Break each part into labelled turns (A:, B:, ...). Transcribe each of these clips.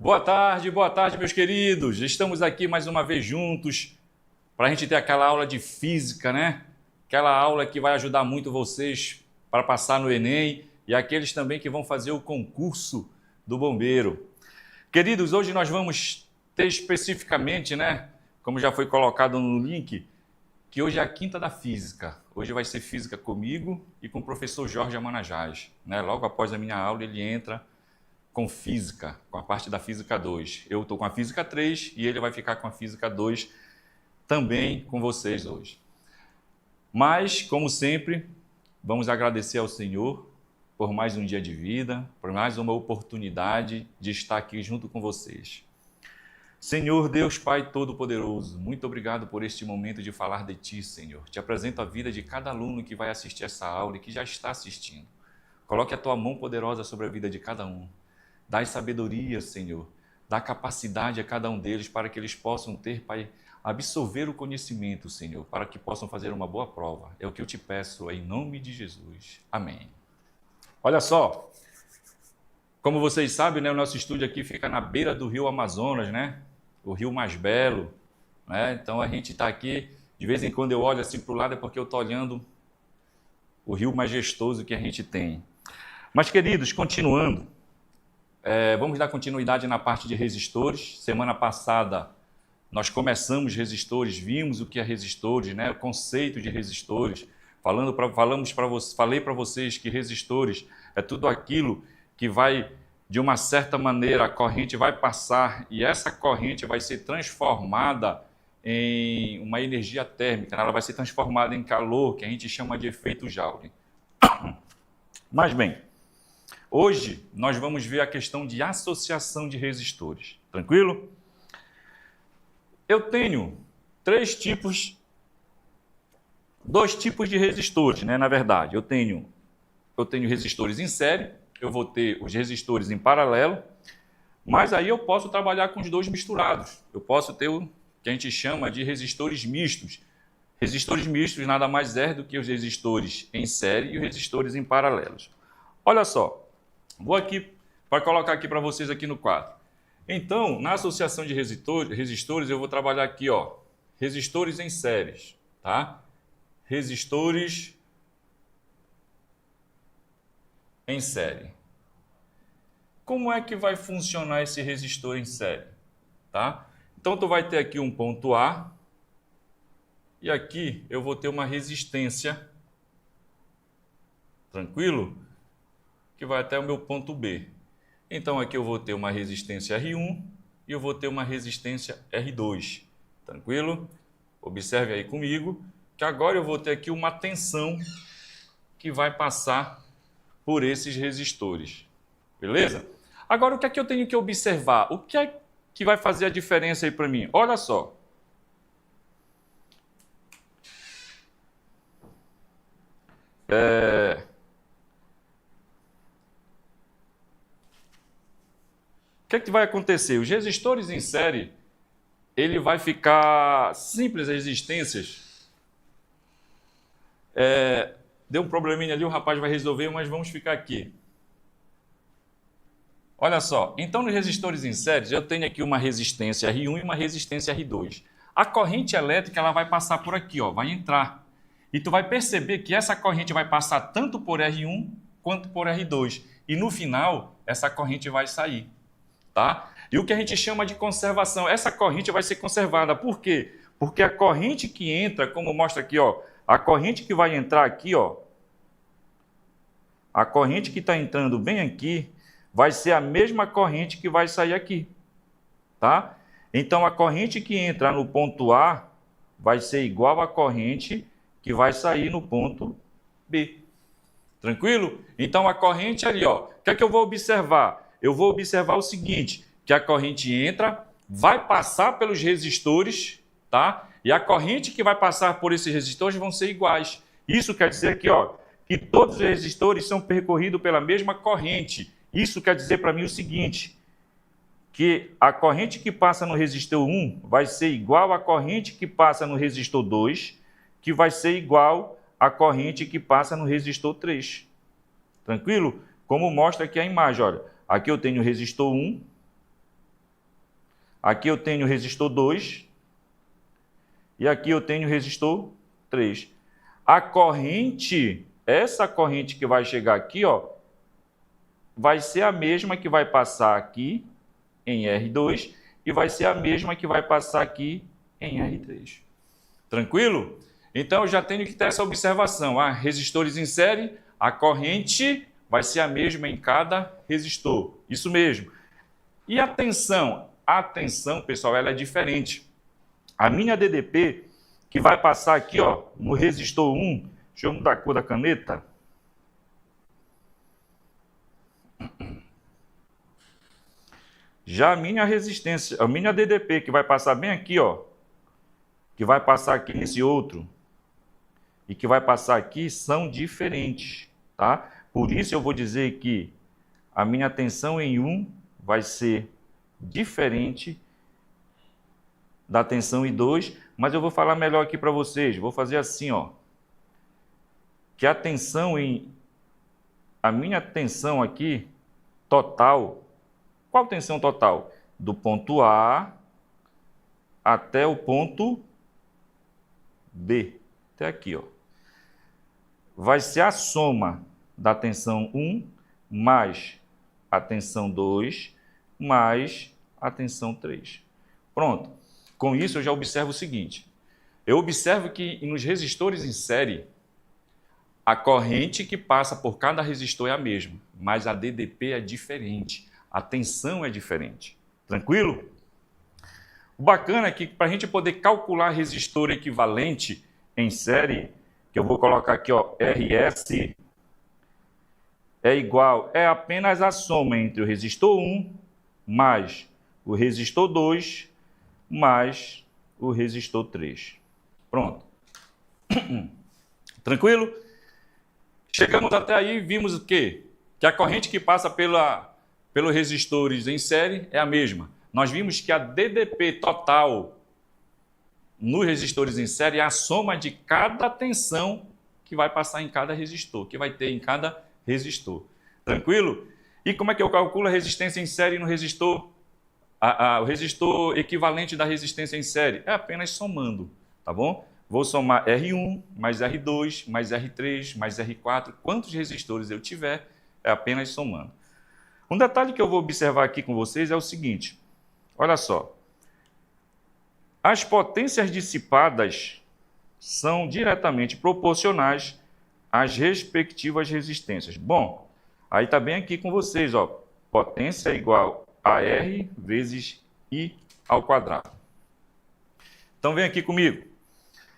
A: Boa tarde, meus queridos. Estamos aqui mais uma vez juntos para a gente ter aquela aula de física, né? Aquela aula que vai ajudar muito vocês para passar no Enem e aqueles também que vão fazer o concurso do bombeiro. Queridos, hoje nós vamos ter especificamente, né? Como já foi colocado no link, que hoje é a quinta da física. Hoje vai ser física comigo e com o professor Jorge Amanajás, né? Logo após a minha aula ele entra com física, com a parte da física 2. Eu estou com a física 3 e ele vai ficar com a física 2 também com vocês hoje. Mas, como sempre, vamos agradecer ao Senhor por mais um dia de vida, por mais uma oportunidade de estar aqui junto com vocês. Senhor Deus Pai Todo-Poderoso, muito obrigado por este momento de falar de Ti, Senhor. Te apresento a vida de cada aluno que vai assistir essa aula e que já está assistindo. Coloque a Tua mão poderosa sobre a vida de cada um. Dai sabedoria, Senhor. Dá capacidade a cada um deles para que eles possam ter, Pai, absorver o conhecimento, Senhor, para que possam fazer uma boa prova. É o que eu te peço em nome de Jesus. Amém. Olha só, como vocês sabem, né, o nosso estúdio aqui fica na beira do rio Amazonas, né? O rio mais belo, né? Então a gente está aqui, de vez em quando eu olho assim para o lado, é porque eu estou olhando o rio majestoso que a gente tem. Mas, queridos, continuando, vamos dar continuidade na parte de resistores. Semana passada nós começamos resistores, vimos o que é resistores, né? O conceito de resistores. Falei para vocês que resistores é tudo aquilo que vai, de uma certa maneira, a corrente vai passar e essa corrente vai ser transformada em uma energia térmica, ela vai ser transformada em calor, que a gente chama de efeito Joule. Mas bem, hoje nós vamos ver a questão de associação de resistores, tranquilo? Eu tenho dois tipos de resistores, né? Na verdade, eu tenho resistores em série, eu vou ter os resistores em paralelo, mas aí eu posso trabalhar com os dois misturados. Eu posso ter o que a gente chama de resistores mistos. Resistores mistos nada mais é do que os resistores em série e os resistores em paralelos. Olha só, vou aqui para colocar aqui para vocês aqui no quadro. Então, na associação de resistores, eu vou trabalhar aqui, ó, resistores em séries, tá? Resistores em série. Como é que vai funcionar esse resistor em série, tá? Então, tu vai ter aqui um ponto A e aqui eu vou ter uma resistência, tranquilo? Que vai até o meu ponto B. Então, aqui eu vou ter uma resistência R1 e eu vou ter uma resistência R2. Tranquilo? Observe aí comigo que agora eu vou ter aqui uma tensão que vai passar por esses resistores. Beleza? Agora, o que é que eu tenho que observar? O que é que vai fazer a diferença aí para mim? Olha só. O que é que vai acontecer? Os resistores em série, ele vai ficar simples as resistências. Deu um probleminha ali, o rapaz vai resolver, mas vamos ficar aqui. Olha só, então nos resistores em série, eu tenho aqui uma resistência R1 e uma resistência R2. A corrente elétrica ela vai passar por aqui, ó, vai entrar. E tu vai perceber que essa corrente vai passar tanto por R1 quanto por R2. E no final, essa corrente vai sair. Tá? E o que a gente chama de conservação, essa corrente vai ser conservada. Por quê? Porque a corrente que entra, como mostra aqui, ó, a corrente que vai entrar aqui, ó, a corrente que está entrando bem aqui, vai ser a mesma corrente que vai sair aqui. Tá? Então, a corrente que entra no ponto A vai ser igual à corrente que vai sair no ponto B. Tranquilo? Então, a corrente ali, ó, o que é que eu vou observar? Eu vou observar o seguinte, que a corrente entra, vai passar pelos resistores, tá? E a corrente que vai passar por esses resistores vão ser iguais. Isso quer dizer aqui, ó, que todos os resistores são percorridos pela mesma corrente. Isso quer dizer para mim o seguinte, que a corrente que passa no resistor 1 vai ser igual à corrente que passa no resistor 2, que vai ser igual à corrente que passa no resistor 3. Tranquilo? Como mostra aqui a imagem, olha. Aqui eu tenho o resistor 1 Aqui eu tenho resistor 2 e aqui eu tenho resistor 3. A corrente, essa corrente que vai chegar aqui, ó, vai ser a mesma que vai passar aqui em R2 e vai ser a mesma que vai passar aqui em R3. Tranquilo? Então eu já tenho que ter essa observação. Resistores em série, a corrente vai ser a mesma em cada resistor. Isso mesmo. E a tensão? A tensão, pessoal, ela é diferente. A minha DDP, que vai passar aqui, ó, no resistor 1, deixa eu mudar a cor da caneta. Já a minha resistência, a minha DDP, que vai passar bem aqui, ó, que vai passar aqui nesse outro e que vai passar aqui, são diferentes, tá? Por isso eu vou dizer que a minha tensão em 1 vai ser diferente da tensão em 2, mas eu vou falar melhor aqui para vocês. Vou fazer assim, ó, que a minha tensão aqui total, qual tensão total? Do ponto A até o ponto B, até aqui, ó. Vai ser a soma da tensão 1 mais a tensão 2 mais a tensão 3. Pronto. Com isso eu já observo o seguinte. Eu observo que nos resistores em série, a corrente que passa por cada resistor é a mesma, mas a DDP é diferente, a tensão é diferente. Tranquilo? O bacana é que para a gente poder calcular resistor equivalente em série, que eu vou colocar aqui, ó, RS é apenas a soma entre o resistor 1 mais o resistor 2 mais o resistor 3. Pronto. Tranquilo? Chegamos até aí e vimos o quê? Que a corrente que passa pelos resistores em série é a mesma. Nós vimos que a DDP total nos resistores em série é a soma de cada tensão que vai passar em cada resistor, que vai ter em cada resistor. Tranquilo? E como é que eu calculo a resistência em série no resistor? O resistor equivalente da resistência em série é apenas somando, tá bom? Vou somar R1 mais R2 mais R3 mais R4. Quantos resistores eu tiver, é apenas somando. Um detalhe que eu vou observar aqui com vocês é o seguinte. Olha só. As potências dissipadas são diretamente proporcionais às respectivas resistências. Bom, aí está bem aqui com vocês, ó. Potência é igual a R vezes I ao quadrado. Então vem aqui comigo.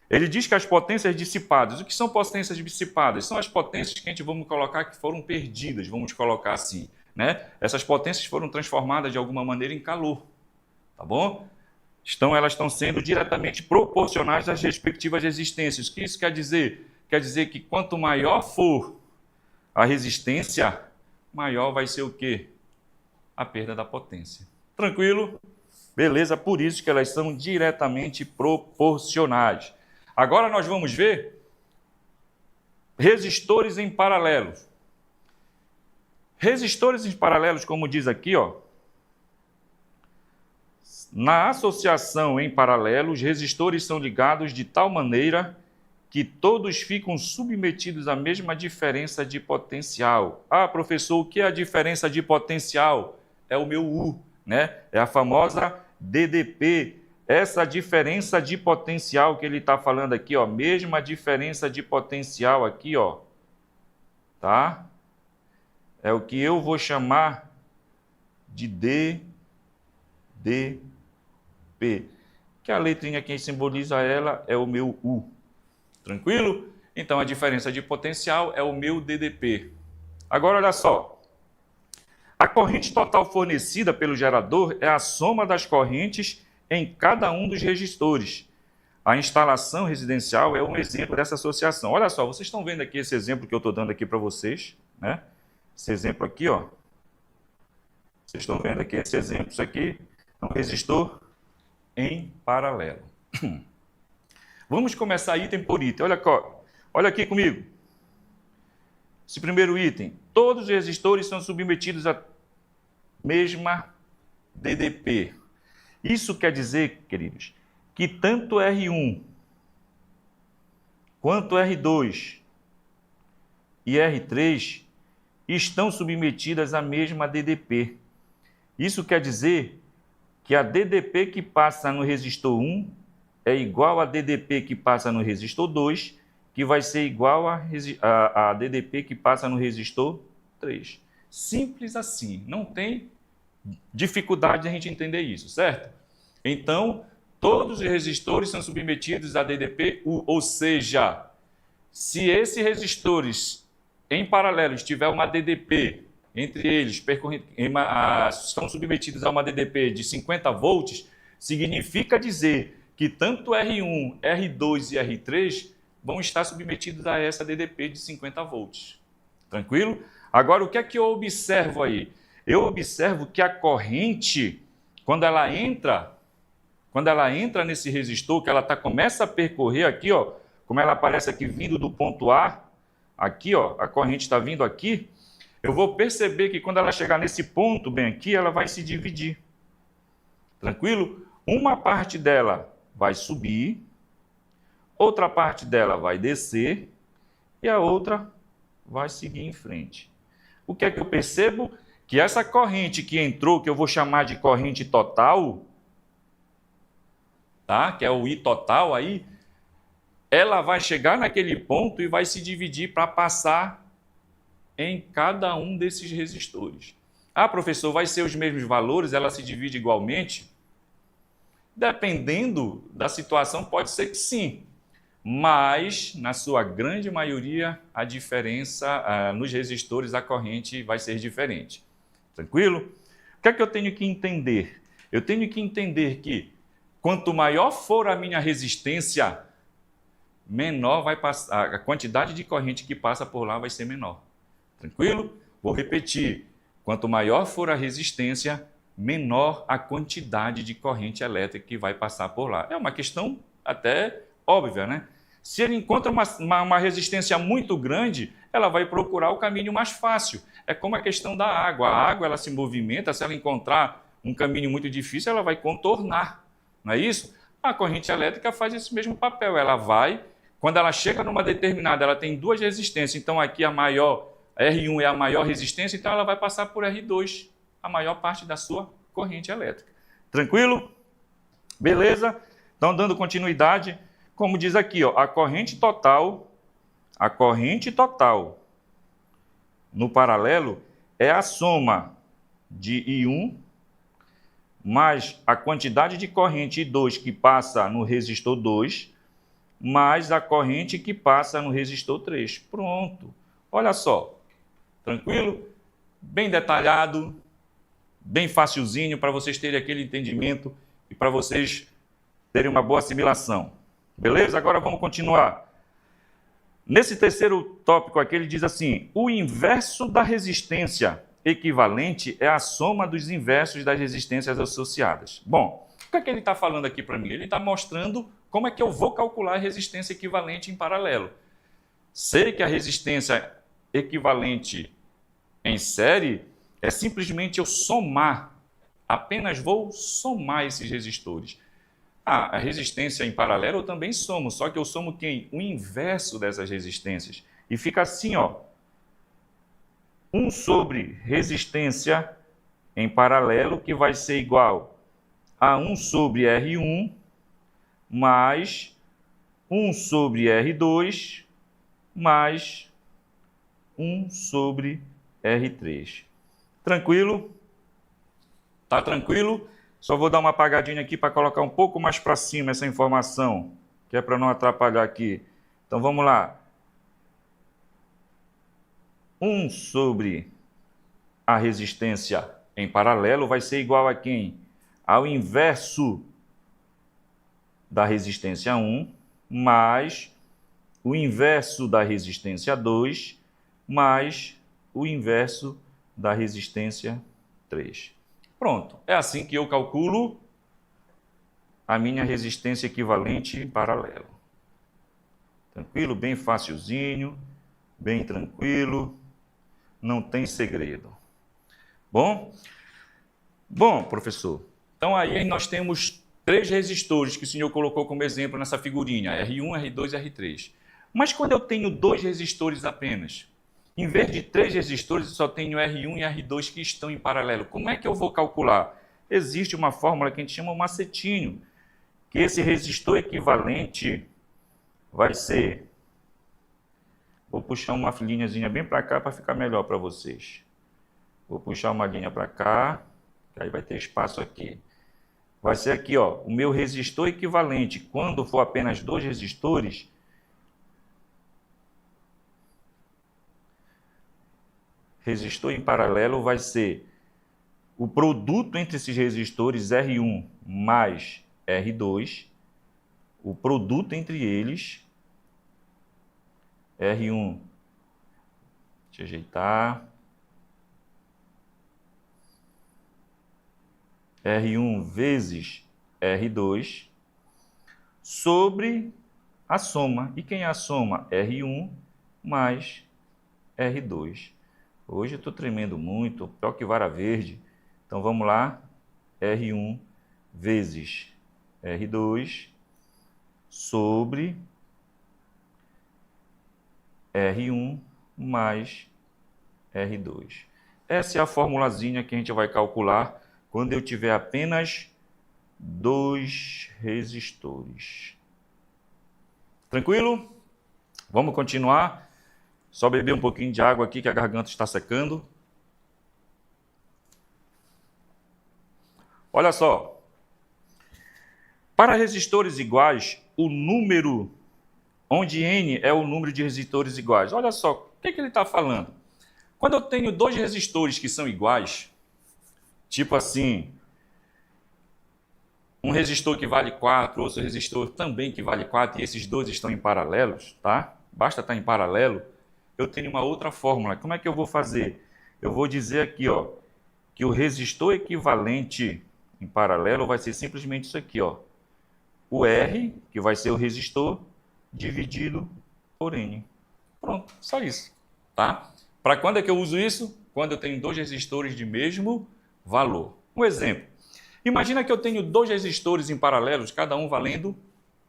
A: Ele diz que as potências dissipadas, o que são potências dissipadas? São as potências que a gente vamos colocar que foram perdidas, vamos colocar assim, né? Essas potências foram transformadas de alguma maneira em calor, tá bom? Elas estão sendo diretamente proporcionais às respectivas resistências. O que isso quer dizer? Quer dizer que quanto maior for a resistência, maior vai ser o quê? A perda da potência. Tranquilo? Beleza? Por isso que elas são diretamente proporcionais. Agora nós vamos ver resistores em paralelo. Resistores em paralelos, como diz aqui, ó, na associação em paralelo, os resistores são ligados de tal maneira que todos ficam submetidos à mesma diferença de potencial. Ah, professor, o que é a diferença de potencial? É o meu U, né? É a famosa DDP. Essa diferença de potencial que ele está falando aqui, ó, mesma diferença de potencial aqui, ó, tá? É o que eu vou chamar de DDP, que a letrinha que simboliza ela é o meu U. Tranquilo? Então, a diferença de potencial é o meu DDP. Agora, olha só. A corrente total fornecida pelo gerador é a soma das correntes em cada um dos resistores. A instalação residencial é um exemplo dessa associação. Olha só, vocês estão vendo aqui esse exemplo que eu estou dando aqui para vocês, né? Esse exemplo aqui, ó. Vocês estão vendo aqui esse exemplo. Isso aqui é um resistor em paralelo. Vamos começar item por item. Olha aqui comigo. Esse primeiro item. Todos os resistores são submetidos à mesma DDP. Isso quer dizer, queridos, que tanto R1 quanto R2 e R3 estão submetidas à mesma DDP. Isso quer dizer que a DDP que passa no resistor 1 é igual a DDP que passa no resistor 2, que vai ser igual a DDP que passa no resistor 3. Simples assim, não tem dificuldade de a gente entender isso, certo? Então, todos os resistores são submetidos a DDP, ou seja, se esses resistores em paralelo tiver uma DDP entre eles, são submetidos a uma DDP de 50 volts, significa dizer que tanto R1, R2 e R3 vão estar submetidos a essa DDP de 50 volts. Tranquilo? Agora, o que é que eu observo aí? Eu observo que a corrente, quando ela entra nesse resistor, que ela começa a percorrer aqui, ó, como ela aparece aqui vindo do ponto A, aqui, ó, a corrente está vindo aqui, eu vou perceber que quando ela chegar nesse ponto bem aqui, ela vai se dividir. Tranquilo? Uma parte dela vai subir, outra parte dela vai descer e a outra vai seguir em frente. O que é que eu percebo? Que essa corrente que entrou, que eu vou chamar de corrente total, tá? Que é o I total aí, ela vai chegar naquele ponto e vai se dividir para passar em cada um desses resistores. Ah, professor, vai ser os mesmos valores? Ela se divide igualmente? Dependendo da situação, pode ser que sim. Mas, na sua grande maioria, a diferença nos resistores, a corrente vai ser diferente. Tranquilo? O que é que eu tenho que entender? Eu tenho que entender que quanto maior for a minha resistência, menor vai passar, a quantidade de corrente que passa por lá vai ser menor. Tranquilo? Vou repetir. Quanto maior for a resistência, menor a quantidade de corrente elétrica que vai passar por lá. É uma questão até óbvia, né? Se ele encontra uma resistência muito grande, ela vai procurar o caminho mais fácil. É como a questão da água. A água ela se movimenta, se ela encontrar um caminho muito difícil, ela vai contornar. Não é isso? A corrente elétrica faz esse mesmo papel. Ela vai, quando ela chega numa determinada, ela tem duas resistências. Então aqui a maior, R1 é a maior resistência, então ela vai passar por R2, a maior parte da sua corrente elétrica. Tranquilo? Beleza? Então, dando continuidade, como diz aqui, ó, a corrente total no paralelo é a soma de I1 mais a quantidade de corrente I2 que passa no resistor 2, mais a corrente que passa no resistor 3. Pronto. Olha só. Tranquilo? Bem detalhado, bem facilzinho para vocês terem aquele entendimento e para vocês terem uma boa assimilação. Beleza? Agora vamos continuar. Nesse terceiro tópico aqui, ele diz assim: o inverso da resistência equivalente é a soma dos inversos das resistências associadas. Bom, o que é que ele está falando aqui para mim? Ele está mostrando como é que eu vou calcular a resistência equivalente em paralelo. Sei que a resistência equivalente em série é simplesmente eu somar, apenas vou somar esses resistores. A resistência em paralelo eu também somo, só que eu somo quem? O inverso dessas resistências. E fica assim, ó. 1 sobre resistência em paralelo, que vai ser igual a 1 sobre R1, mais 1 sobre R2, mais 1 sobre R3. Tranquilo? Tá tranquilo? Só vou dar uma apagadinha aqui para colocar um pouco mais para cima essa informação, que é para não atrapalhar aqui. Então vamos lá. 1 sobre a resistência em paralelo vai ser igual a quem? Ao inverso da resistência 1, mais o inverso da resistência 2, mais o inverso da resistência 3. Pronto, é assim que eu calculo a minha resistência equivalente em paralelo. Tranquilo? Bem facilzinho, bem tranquilo, não tem segredo. Bom, professor, Então aí nós temos 3 resistores que o senhor colocou como exemplo nessa figurinha, R1, R2 e R3. Mas quando eu tenho 2 resistores apenas, em vez de 3 resistores, eu só tenho R1 e R2 que estão em paralelo. Como é que eu vou calcular? Existe uma fórmula que a gente chama o macetinho, que esse resistor equivalente vai ser... Vou puxar uma linhazinha bem para cá para ficar melhor para vocês. Vou puxar uma linha para cá, que aí vai ter espaço aqui. Vai ser aqui, ó, o meu resistor equivalente. Quando for apenas 2 resistores, resistor em paralelo vai ser o produto entre esses resistores R1 mais R2, o produto entre eles, R1, deixa eu ajeitar, R1 vezes R2, sobre a soma. E quem é a soma? R1 mais R2. Hoje eu estou tremendo muito, pior que vara verde. Então vamos lá, R1 vezes R2 sobre R1 mais R2. Essa é a formulazinha que a gente vai calcular quando eu tiver apenas 2 resistores. Tranquilo? Vamos continuar. Só beber um pouquinho de água aqui que a garganta está secando. Olha só. Para resistores iguais, o número, onde N é o número de resistores iguais. Olha só, o que ele está falando? Quando eu tenho 2 resistores que são iguais, tipo assim, um resistor que vale 4, outro resistor também que vale 4, e esses dois estão em paralelos, tá? Basta estar em paralelo, eu tenho uma outra fórmula. Como é que eu vou fazer? Eu vou dizer aqui, ó, que o resistor equivalente em paralelo vai ser simplesmente isso aqui, ó. O R, que vai ser o resistor, dividido por N. Pronto, só isso, tá? Para quando é que eu uso isso? Quando eu tenho 2 resistores de mesmo valor. Um exemplo. Imagina que eu tenho 2 resistores em paralelos, cada um valendo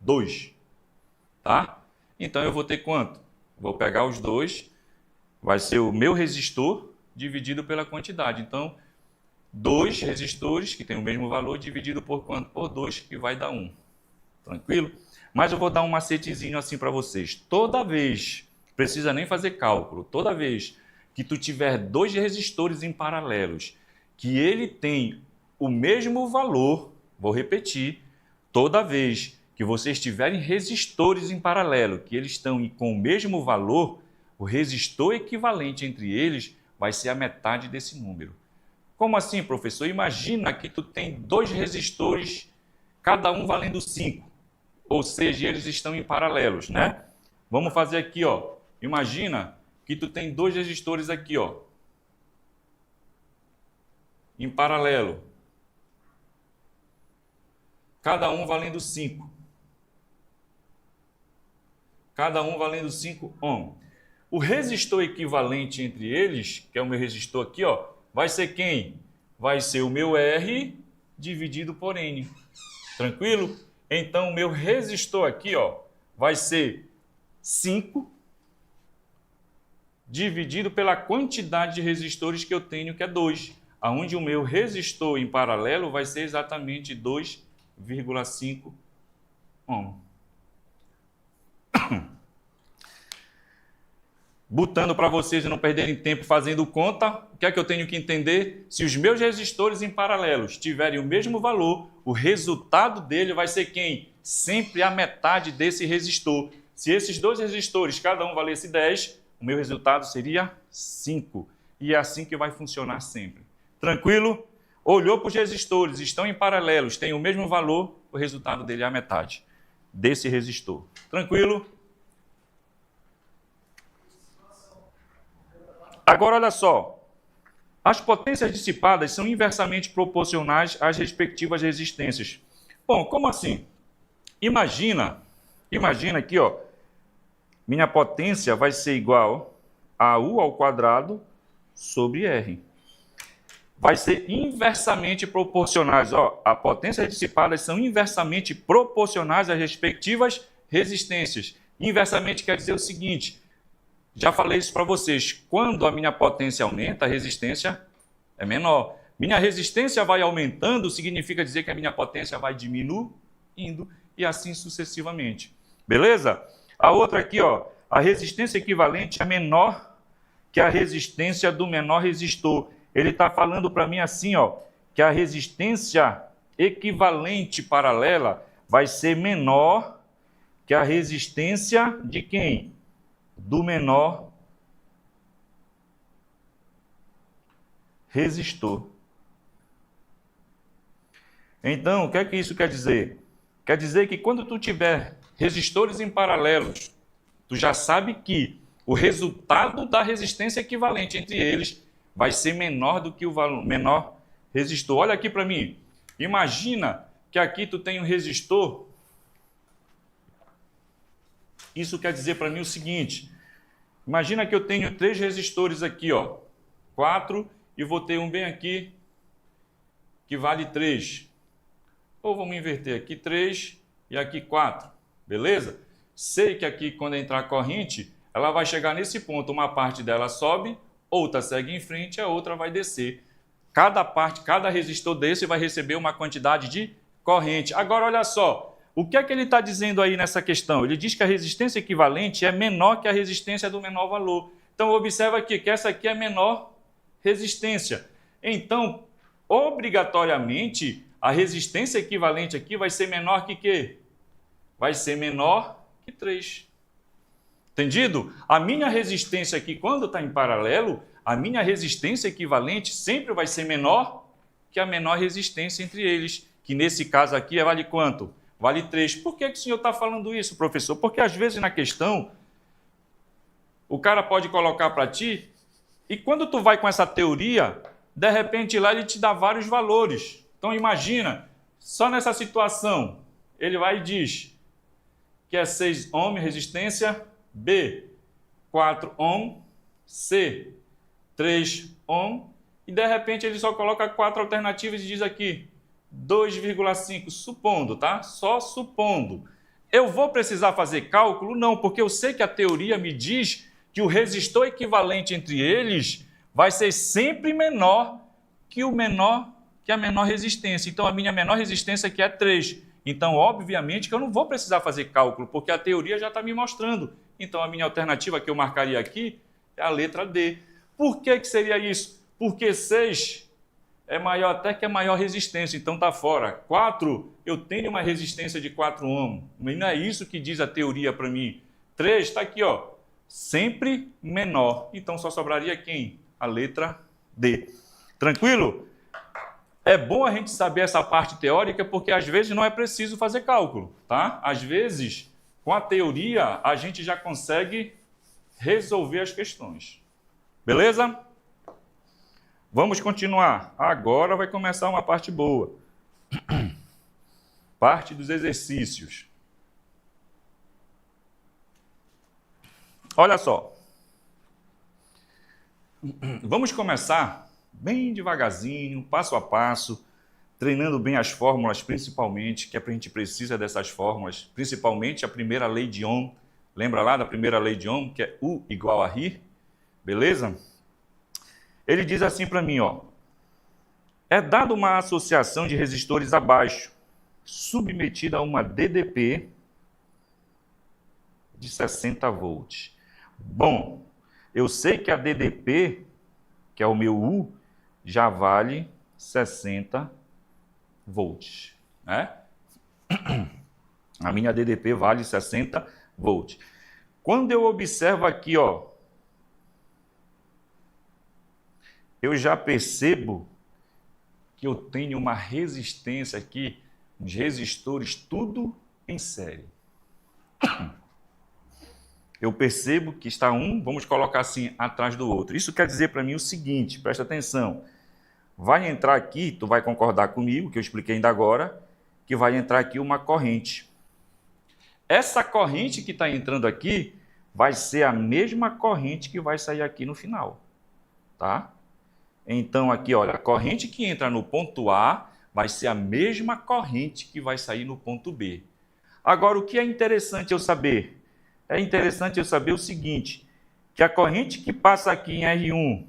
A: 2, tá? Então eu vou ter quanto? Vou pegar os 2, vai ser o meu resistor dividido pela quantidade. Então, 2 resistores que tem o mesmo valor dividido por quanto? Por 2, que vai dar 1. Tranquilo? Mas eu vou dar um macetezinho assim para vocês. Toda vez, precisa nem fazer cálculo, toda vez que tu tiver 2 resistores em paralelos, que ele tem o mesmo valor, vou repetir, toda vez que vocês tiverem resistores em paralelo, que eles estão com o mesmo valor, o resistor equivalente entre eles vai ser a metade desse número. Como assim, professor? Imagina que tu tem 2 resistores, cada um valendo 5, ou seja, eles estão em paralelos, né? Vamos fazer aqui, ó. Imagina que tu tem 2 resistores aqui, ó, em paralelo, cada um valendo 5. Cada um valendo 5 ohm. O resistor equivalente entre eles, que é o meu resistor aqui, ó, vai ser quem? Vai ser o meu R dividido por N. Tranquilo? Então, o meu resistor aqui, ó, vai ser 5 dividido pela quantidade de resistores que eu tenho, que é 2. Onde o meu resistor em paralelo vai ser exatamente 2,5 ohm. Botando para vocês não perderem tempo fazendo conta, o que é que eu tenho que entender? Se os meus resistores em paralelos tiverem o mesmo valor, o resultado dele vai ser quem? Sempre a metade desse resistor. Se esses 2 resistores, cada um valesse 10, o meu resultado seria 5. E é assim que vai funcionar sempre. Tranquilo? Olhou para os resistores, estão em paralelos, têm o mesmo valor, o resultado dele é a metade desse resistor. Tranquilo? Agora, olha só. As potências dissipadas são inversamente proporcionais às respectivas resistências. Bom, como assim? Imagina aqui, ó, minha potência vai ser igual a U ao quadrado sobre R. vai ser inversamente proporcionais. Ó, as potências dissipadas são inversamente proporcionais às respectivas resistências. Inversamente quer dizer o seguinte, já falei isso para vocês, quando a minha potência aumenta, a resistência é menor. Minha resistência vai aumentando, significa dizer que a minha potência vai diminuindo e assim sucessivamente. Beleza? A outra aqui, ó, a resistência equivalente é menor que a resistência do menor resistor. Ele está falando para mim assim, ó, que a resistência equivalente paralela vai ser menor que a resistência de quem? Do menor resistor. Então, o que é que isso quer dizer? Quer dizer que quando tu tiver resistores em paralelos, tu já sabe que o resultado da resistência equivalente entre eles vai ser menor do que o menor resistor. Olha aqui para mim. Imagina que aqui tu tem um resistor. Isso quer dizer para mim o seguinte. Imagina que eu tenho 3 resistores aqui, ó. 4 e vou ter um bem aqui que vale 3. Ou vamos inverter aqui 3 e aqui 4. Beleza? Sei que aqui quando entrar a corrente, ela vai chegar nesse ponto. Uma parte dela sobe, outra segue em frente, a outra vai descer. Cada resistor desse vai receber uma quantidade de corrente. Agora, olha só. O que é que ele está dizendo aí nessa questão? Ele diz que a resistência equivalente é menor que a resistência do menor valor. Então, observa aqui que essa aqui é a menor resistência. Então, obrigatoriamente, a resistência equivalente aqui vai ser menor que quê? Vai ser menor que 3. Entendido? A minha resistência aqui, quando está em paralelo, a minha resistência equivalente sempre vai ser menor que a menor resistência entre eles, que nesse caso aqui vale quanto? Vale 3. Por que o senhor está falando isso, professor? Porque às vezes na questão, o cara pode colocar para ti, e quando tu vai com essa teoria, de repente lá ele te dá vários valores. Então imagina, só nessa situação, ele vai e diz que é 6 ohm resistência, B, 4 ohm, C, 3 ohm, e de repente ele só coloca 4 alternativas e diz aqui, 2,5, supondo, tá? Só supondo. Eu vou precisar fazer cálculo? Não, porque eu sei que a teoria me diz que o resistor equivalente entre eles vai ser sempre menor que a menor resistência. Então, a minha menor resistência aqui é 3. Então, obviamente que eu não vou precisar fazer cálculo, porque a teoria já está me mostrando. Então, a minha alternativa que eu marcaria aqui é a letra D. Por que seria isso? Porque 6 é maior até que a maior resistência, então está fora. 4, eu tenho uma resistência de 4 ohm, mas não é isso que diz a teoria para mim. 3 está aqui, ó, sempre menor. Então só sobraria quem? A letra D. Tranquilo? É bom a gente saber essa parte teórica, porque às vezes não é preciso fazer cálculo, tá? Às vezes, com a teoria, a gente já consegue resolver as questões. Beleza? Vamos continuar. Agora vai começar uma parte boa. Parte dos exercícios. Olha só. Vamos começar bem devagarzinho, passo a passo, treinando bem as fórmulas, principalmente, que a gente precisa dessas fórmulas, principalmente a primeira lei de Ohm. Lembra lá da primeira lei de Ohm, que é U igual a R? Beleza? Ele diz assim para mim, ó, é dada uma associação de resistores abaixo, submetida a uma DDP de 60 volts. Bom, eu sei que a DDP, que é o meu U, já vale 60 volts, né? A minha DDP vale 60 volts. Quando eu observo aqui, ó, eu já percebo que eu tenho uma resistência aqui, os resistores tudo em série. Eu percebo que está um, vamos colocar assim, atrás do outro. Isso quer dizer para mim o seguinte, presta atenção. Vai entrar aqui, tu vai concordar comigo, que eu expliquei ainda agora, que vai entrar aqui uma corrente. Essa corrente que está entrando aqui vai ser a mesma corrente que vai sair aqui no final, tá? Então, aqui, olha, a corrente que entra no ponto A vai ser a mesma corrente que vai sair no ponto B. Agora, o que é interessante eu saber? É interessante eu saber o seguinte, que a corrente que passa aqui em R1,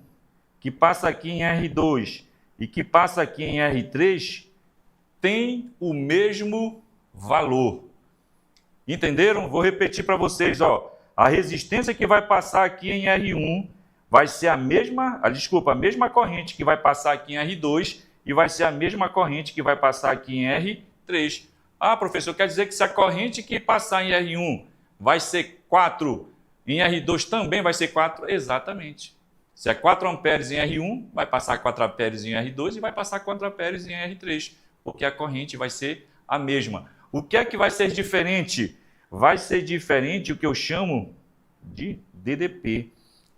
A: que passa aqui em R2 e que passa aqui em R3 tem o mesmo valor. Entenderam? Vou repetir para vocês, ó. A resistência que vai passar aqui em R1 vai ser a mesma corrente que vai passar aqui em R2 e vai ser a mesma corrente que vai passar aqui em R3. Ah, professor, quer dizer que se a corrente que passar em R1 vai ser 4, em R2 também vai ser 4? Exatamente. Se é 4 amperes em R1, vai passar 4 amperes em R2 e vai passar 4 amperes em R3, porque a corrente vai ser a mesma. O que é que vai ser diferente? Vai ser diferente o que eu chamo de DDP.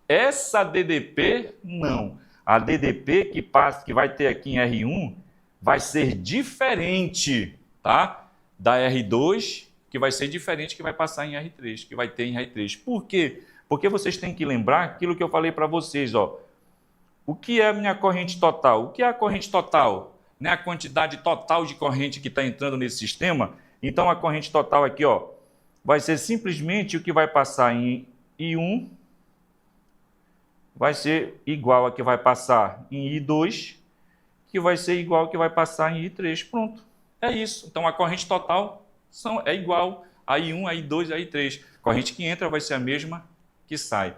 A: Essa DDP, não. A DDP que vai ter aqui em R1 vai ser diferente, tá? Da R2, que vai ser diferente que vai passar em R3, que vai ter em R3. Por quê? Porque vocês têm que lembrar aquilo que eu falei para vocês, ó. O que é a minha corrente total? O que é a corrente total? Né? A quantidade total de corrente que está entrando nesse sistema. Então, a corrente total aqui, ó, vai ser simplesmente o que vai passar em I1, vai ser igual a que vai passar em I2, que vai ser igual a que vai passar em I3. Pronto. É isso. Então, a corrente total é igual a I1, a I2 e a I3. A corrente que entra vai ser a mesma que sai.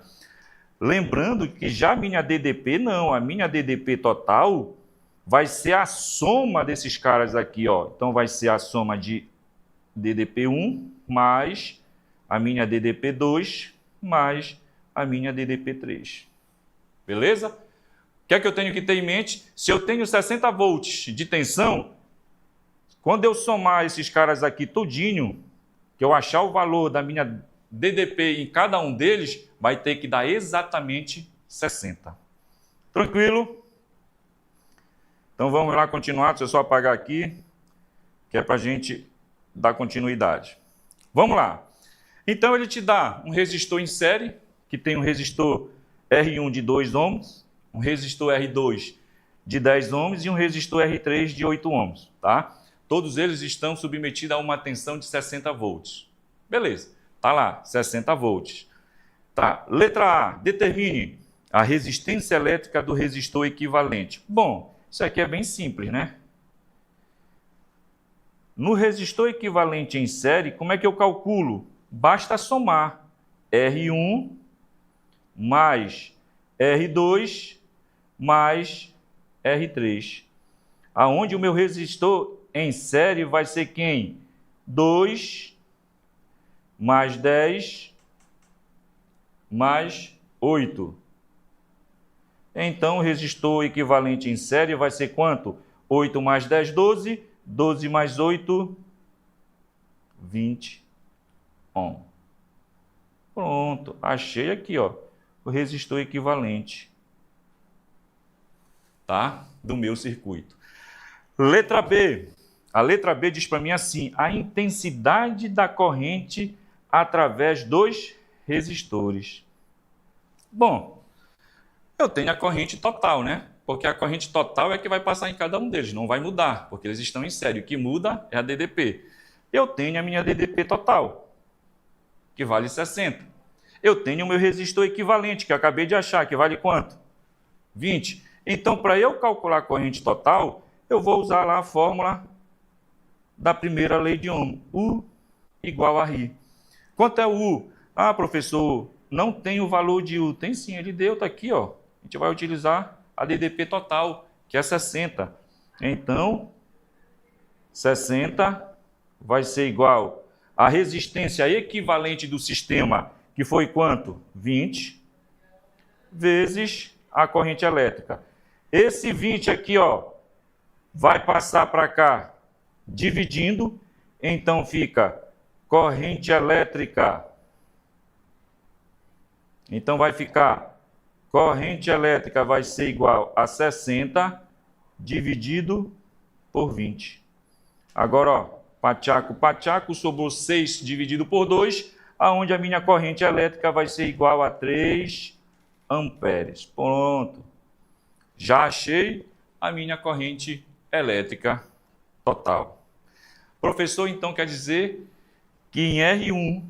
A: Lembrando que já a minha DDP, não. A minha DDP total vai ser a soma desses caras aqui, ó. Então, vai ser a soma de DDP1 mais a minha DDP2 mais a minha DDP3. Beleza? O que é que eu tenho que ter em mente? Se eu tenho 60 volts de tensão, quando eu somar esses caras aqui tudinho, que eu achar o valor da minha DDP em cada um deles, vai ter que dar exatamente 60. Tranquilo? Então vamos lá continuar, deixa eu só apagar aqui, que é para a gente dar continuidade. Vamos lá. Então ele te dá um resistor em série, que tem um resistor R1 de 2 ohms, um resistor R2 de 10 ohms e um resistor R3 de 8 ohms, tá? Todos eles estão submetidos a uma tensão de 60 volts. Beleza, tá lá, 60 volts. Tá, letra A, determine a resistência elétrica do resistor equivalente. Bom, isso aqui é bem simples, né? No resistor equivalente em série, como é que eu calculo? Basta somar R1 mais R2 mais R3. Aonde o meu resistor em série vai ser quem? 2 mais 10 mais 8. Então, o resistor equivalente em série vai ser quanto? 8 mais 10, 12. 12 mais 8, 20 ohm. Pronto, achei aqui, ó, o resistor equivalente, tá? Do meu circuito. Letra B. A letra B diz para mim assim, a intensidade da corrente através dos resistores. Bom, eu tenho a corrente total, né? Porque a corrente total é que vai passar em cada um deles, não vai mudar, porque eles estão em série. O que muda é a DDP. Eu tenho a minha DDP total, que vale 60. Eu tenho o meu resistor equivalente, que eu acabei de achar, que vale quanto? 20. Então, para eu calcular a corrente total, eu vou usar lá a fórmula da primeira lei de Ohm, U igual a R. Quanto é o U? Ah, professor, não tem o valor de U. Tem sim, ele deu, está aqui, ó. A gente vai utilizar a DDP total, que é 60. Então, 60 vai ser igual à resistência equivalente do sistema, que foi quanto? 20, vezes a corrente elétrica. Esse 20 aqui, ó, vai passar para cá, dividindo, então fica corrente elétrica. Então vai ficar corrente elétrica vai ser igual a 60 dividido por 20. Agora, ó, pachaco, sobrou 6 dividido por 2, aonde a minha corrente elétrica vai ser igual a 3 amperes. Pronto. Já achei a minha corrente elétrica total. Professor, então quer dizer que em R1,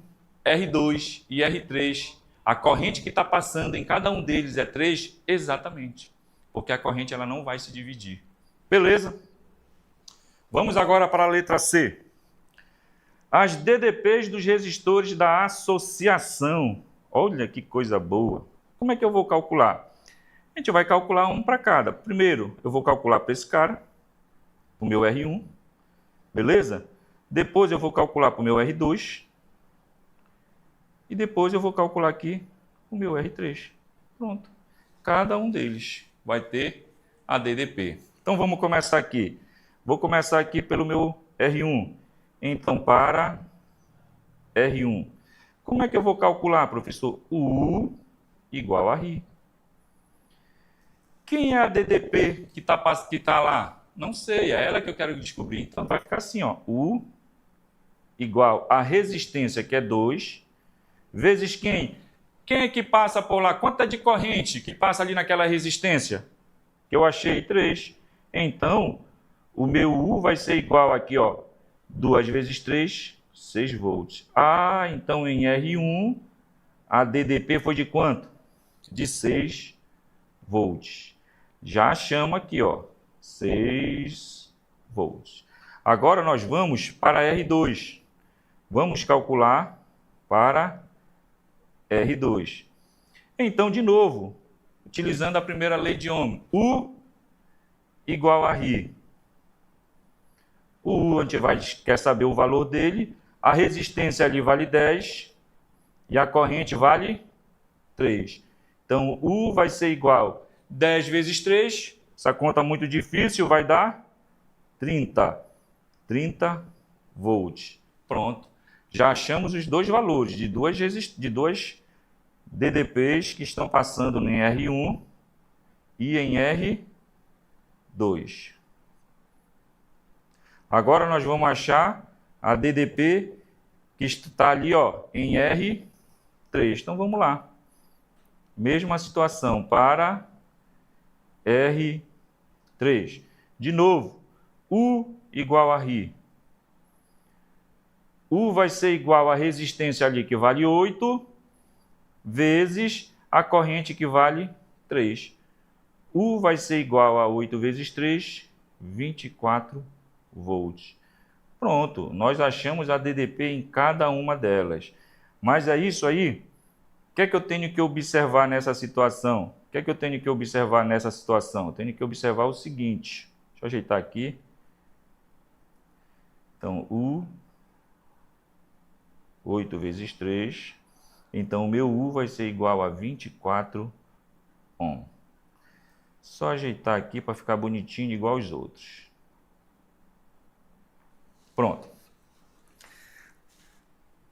A: R2 e R3, a corrente que está passando em cada um deles é 3? Exatamente, porque a corrente ela não vai se dividir. Beleza? Vamos agora para a letra C. As DDPs dos resistores da associação. Olha que coisa boa. Como é que eu vou calcular? A gente vai calcular um para cada. Primeiro, eu vou calcular para esse cara, o meu R1. Beleza? Depois eu vou calcular para o meu R2. E depois eu vou calcular aqui o meu R3. Pronto. Cada um deles vai ter a DDP. Então vamos começar aqui. Vou começar aqui pelo meu R1. Então, para R1. Como é que eu vou calcular, professor? U igual a RI. Quem é a DDP que tá lá? Não sei, é ela que eu quero descobrir. Então vai ficar assim, ó. U igual a resistência, que é 2, vezes quem? Quem é que passa por lá? Quanta de corrente que passa ali naquela resistência? Que eu achei 3. Então, o meu U vai ser igual aqui, ó. 2 vezes 3, 6 volts. Ah, então em R1, a DDP foi de quanto? De 6 volts. Já achamos aqui, ó, 6 volts. Agora nós vamos para R2. Vamos calcular para R2. Então, de novo, utilizando a primeira lei de Ohm, U igual a RI. O U, a gente quer saber o valor dele. A resistência ali vale 10 e a corrente vale 3. Então, U vai ser igual a 10 vezes 3. Essa conta muito difícil, vai dar 30. 30 volts. Pronto. Já achamos os dois valores de duas DDPs que estão passando em R1 e em R2. Agora nós vamos achar a DDP que está ali, ó, em R3. Então vamos lá. Mesma situação para R3. De novo, U igual a RI. U vai ser igual à resistência ali que vale 8, vezes a corrente que vale 3. U vai ser igual a 8 vezes 3, 24 volts. Pronto, nós achamos a DDP em cada uma delas. Mas é isso aí. O que é que eu tenho que observar nessa situação? O que é que eu tenho que observar nessa situação? Eu tenho que observar o seguinte. Deixa eu ajeitar aqui. Então, U, 8 vezes 3. Então, o meu U vai ser igual a 24 ohm. Só ajeitar aqui para ficar bonitinho, igual aos outros. Pronto.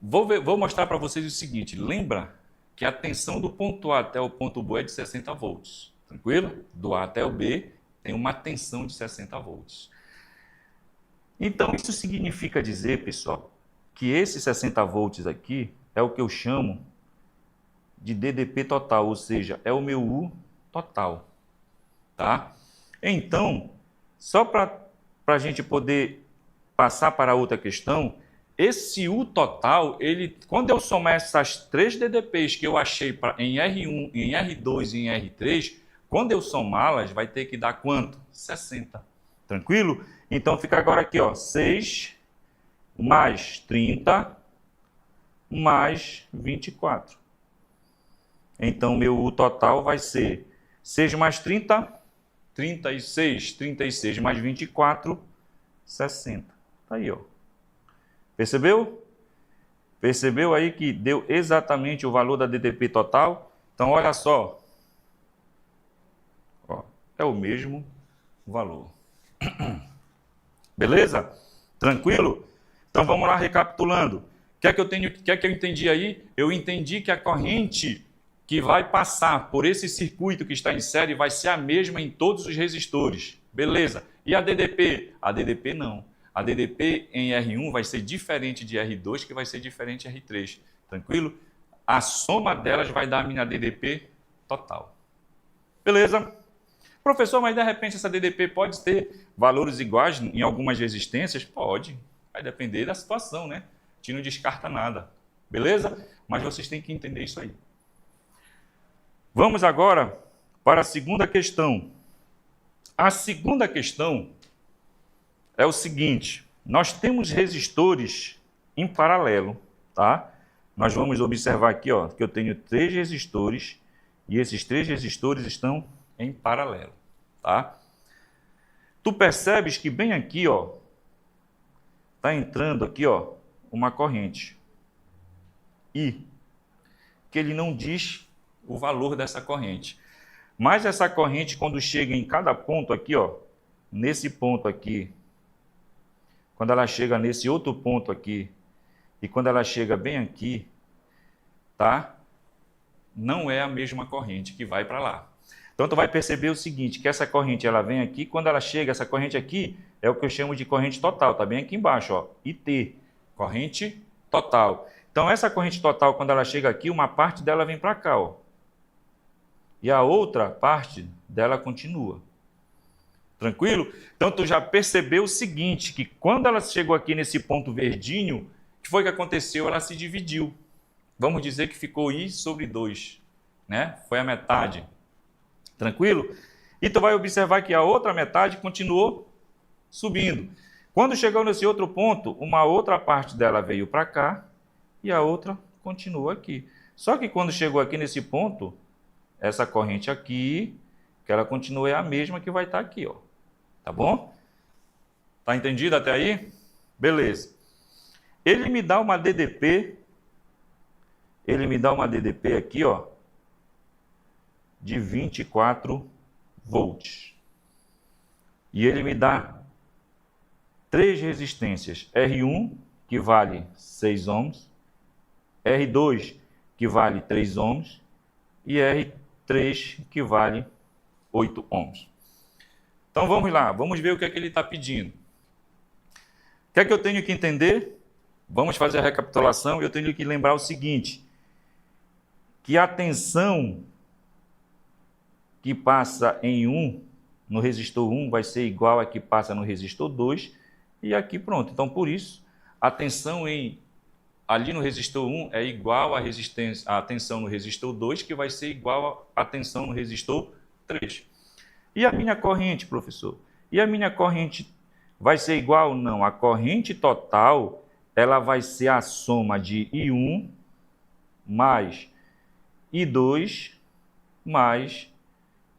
A: Vou mostrar para vocês o seguinte. Lembra que a tensão do ponto A até o ponto B é de 60 volts. Tranquilo? Do A até o B tem uma tensão de 60 volts. Então, isso significa dizer, pessoal, que esses 60 volts aqui é o que eu chamo de DDP total, ou seja, é o meu U total. Tá? Então, só para a gente poder passar para outra questão, esse U total, quando eu somar essas 3 DDPs que eu achei em R1, em R2 e em R3, quando eu somá-las, vai ter que dar quanto? 60. Tranquilo? Então fica agora aqui, ó, 6 mais 30 mais 24. Então, meu U total vai ser 6 mais 30, 36. 36 mais 24, 60. Tá aí, ó. Percebeu? Percebeu aí que deu exatamente o valor da DDP total? Então, olha só. Ó, é o mesmo valor. Beleza? Tranquilo? Então, vamos lá recapitulando. O que é que eu entendi aí? Eu entendi que a corrente que vai passar por esse circuito que está em série vai ser a mesma em todos os resistores. Beleza? E a DDP? A DDP não. A DDP em R1 vai ser diferente de R2, que vai ser diferente de R3. Tranquilo? A soma delas vai dar a minha DDP total. Beleza? Professor, mas de repente essa DDP pode ter valores iguais em algumas resistências? Pode. Vai depender da situação, né? A gente não descarta nada. Beleza? Mas vocês têm que entender isso aí. Vamos agora para a segunda questão. A segunda questão é o seguinte: nós temos resistores em paralelo, tá? Nós vamos observar aqui, ó, que eu tenho 3 resistores e esses 3 resistores estão em paralelo, tá? Tu percebes que bem aqui, ó, tá entrando aqui, ó, uma corrente I, que ele não diz o valor dessa corrente. Mas essa corrente, quando chega em cada ponto aqui, ó, nesse ponto aqui, quando ela chega nesse outro ponto aqui, e quando ela chega bem aqui, tá? Não é a mesma corrente que vai para lá. Então, tu vai perceber o seguinte, que essa corrente, ela vem aqui, quando ela chega, essa corrente aqui, é o que eu chamo de corrente total, tá bem aqui embaixo, ó, IT, corrente total. Então, essa corrente total, quando ela chega aqui, uma parte dela vem para cá, ó. E a outra parte dela continua. Tranquilo? Então, tu já percebeu o seguinte, que quando ela chegou aqui nesse ponto verdinho, o que foi que aconteceu? Ela se dividiu. Vamos dizer que ficou I sobre 2, né? Foi a metade. Tranquilo? E tu vai observar que a outra metade continuou subindo. Quando chegou nesse outro ponto, uma outra parte dela veio para cá e a outra continua aqui. Só que quando chegou aqui nesse ponto, essa corrente aqui, que ela continua é a mesma que vai estar aqui, ó. Tá bom? Tá entendido até aí? Beleza. Ele me dá uma DDP aqui, ó, de 24 volts. E ele me dá 3 resistências. R1, que vale 6 ohms. R2, que vale 3 ohms. E R3, que vale 8 ohms. Então vamos lá, vamos ver o que é que ele está pedindo. O que é que eu tenho que entender? Vamos fazer a recapitulação. Eu tenho que lembrar o seguinte, que a tensão que passa em 1, no resistor 1, vai ser igual a que passa no resistor 2, e aqui pronto. Então, por isso, a tensão ali no resistor 1 é igual à tensão no resistor 2, que vai ser igual à tensão no resistor 3. E a minha corrente, professor? E a minha corrente vai ser igual? Não, a corrente total, ela vai ser a soma de I1 mais I2 mais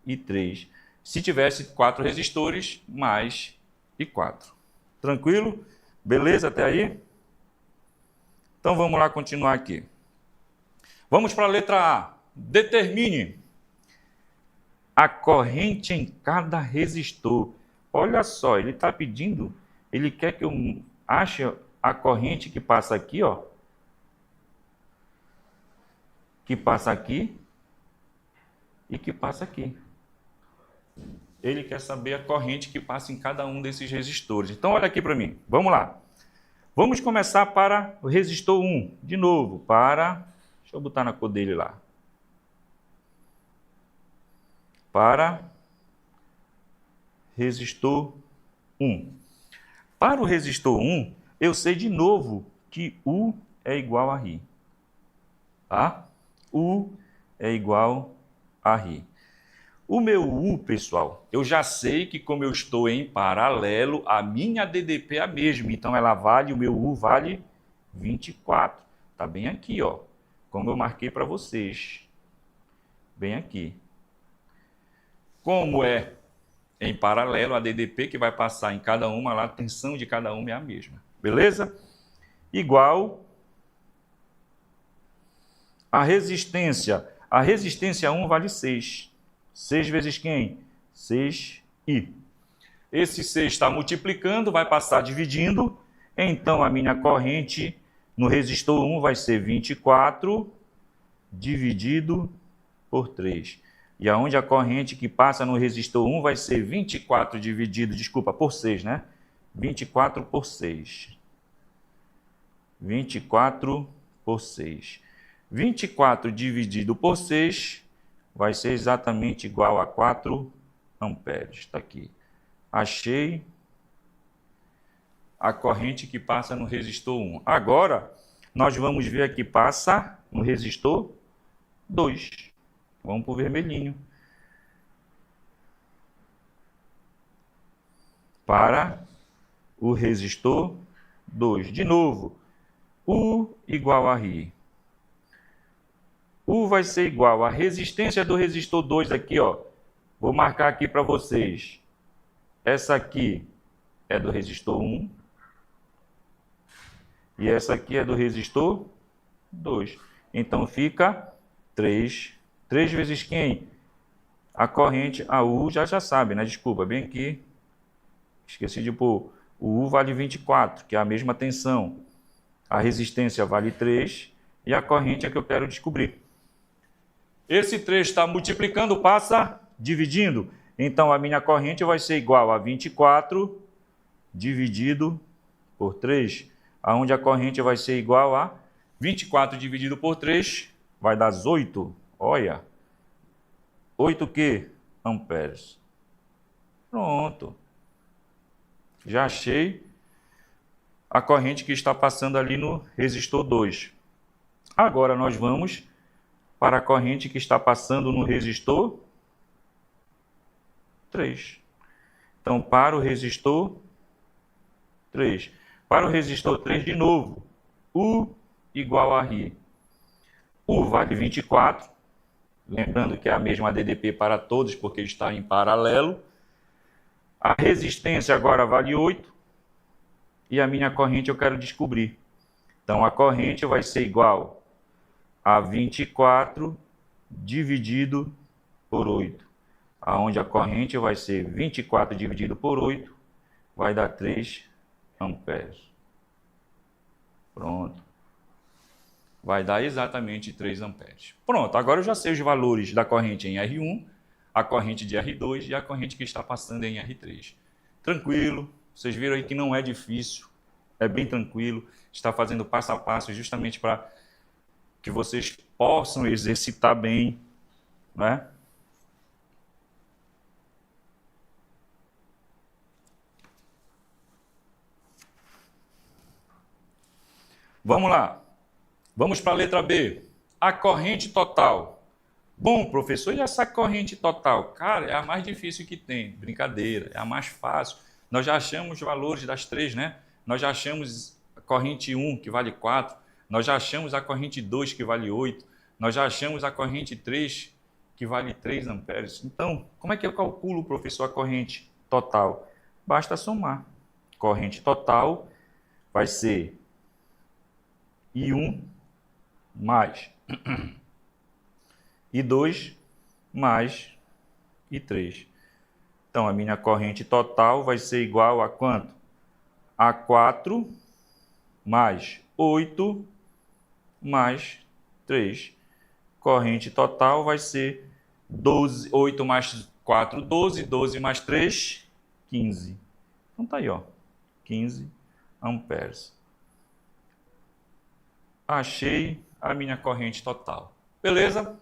A: I3. Se tivesse 4 resistores, mais I4. Tranquilo? Beleza até aí? Então vamos lá continuar aqui. Vamos para a letra A. Determine a corrente em cada resistor. Olha só, ele está pedindo, ele quer que eu ache a corrente que passa aqui, ó. Que passa aqui e que passa aqui. Ele quer saber a corrente que passa em cada um desses resistores. Então, olha aqui para mim. Vamos lá. Vamos começar para o resistor 1. De novo, deixa eu botar na cor dele lá. Para resistor 1. Para o resistor 1, eu sei de novo que U é igual a RI. Tá? U é igual a RI. O meu U, pessoal, eu já sei que como eu estou em paralelo, a minha DDP é a mesma. Então, o meu U vale 24. Está bem aqui, ó. Como eu marquei para vocês. Bem aqui. Como é em paralelo, a DDP que vai passar em cada uma, lá, a tensão de cada uma é a mesma. Beleza? Igual a resistência. A resistência 1 vale 6. 6 vezes quem? 6I. Esse 6 está multiplicando, vai passar dividindo. Então, a minha corrente no resistor 1 vai ser 24 dividido por 3. E aonde a corrente que passa no resistor 1 vai ser 24 dividido, por 6, né? 24 por 6. 24 por 6. 24 dividido por 6 vai ser exatamente igual a 4 amperes. Está aqui. Achei a corrente que passa no resistor 1. Agora, nós vamos ver aqui, passa no resistor 2. Vamos para o vermelhinho. Para o resistor 2. De novo, U igual a R. U vai ser igual à resistência do resistor 2 aqui, ó. Vou marcar aqui para vocês. Essa aqui é do resistor 1. E essa aqui é do resistor 2. Então fica 3. 3 vezes quem? A corrente, a U já sabe, né? Desculpa, bem aqui. Esqueci de pôr. O U vale 24, que é a mesma tensão. A resistência vale 3 e a corrente é que eu quero descobrir. Esse 3 está multiplicando, passa dividindo. Então, a minha corrente vai ser igual a 24 dividido por 3, onde a corrente vai ser igual a 24 dividido por 3, vai dar 8. Olha, 8 quê? Amperes. Pronto. Já achei a corrente que está passando ali no resistor 2. Agora nós vamos para a corrente que está passando no resistor 3. Então, para o resistor 3. Para o resistor 3, de novo, U igual a R. U vale 24. Lembrando que é a mesma DDP para todos, porque está em paralelo. A resistência agora vale 8. E a minha corrente eu quero descobrir. Então, a corrente vai ser igual a 24 dividido por 8. Onde a corrente vai ser 24 dividido por 8, vai dar 3 amperes. Pronto. Vai dar exatamente 3 amperes. Pronto, agora eu já sei os valores da corrente em R1, a corrente de R2 e a corrente que está passando em R3. Tranquilo, vocês viram aí que não é difícil, é bem tranquilo, está fazendo passo a passo justamente para que vocês possam exercitar bem, né? Vamos lá, vamos para a letra B, a corrente total. Bom, professor, e essa corrente total? Cara, é a mais difícil que tem, brincadeira, é a mais fácil. Nós já achamos os valores das 3, né? Nós já achamos a corrente 1, que vale 4, nós já achamos a corrente 2, que vale 8, nós já achamos a corrente 3, que vale 3 amperes. Então, como é que eu calculo, professor, a corrente total? Basta somar. Corrente total vai ser I1 mais I2 mais I3. Então, a minha corrente total vai ser igual a quanto? A 4 mais 8 mais 3. Corrente total vai ser 12, 8 mais 4, 12, 12 mais 3, 15. Então, tá aí, ó, 15 amperes. Achei a minha corrente total. Beleza?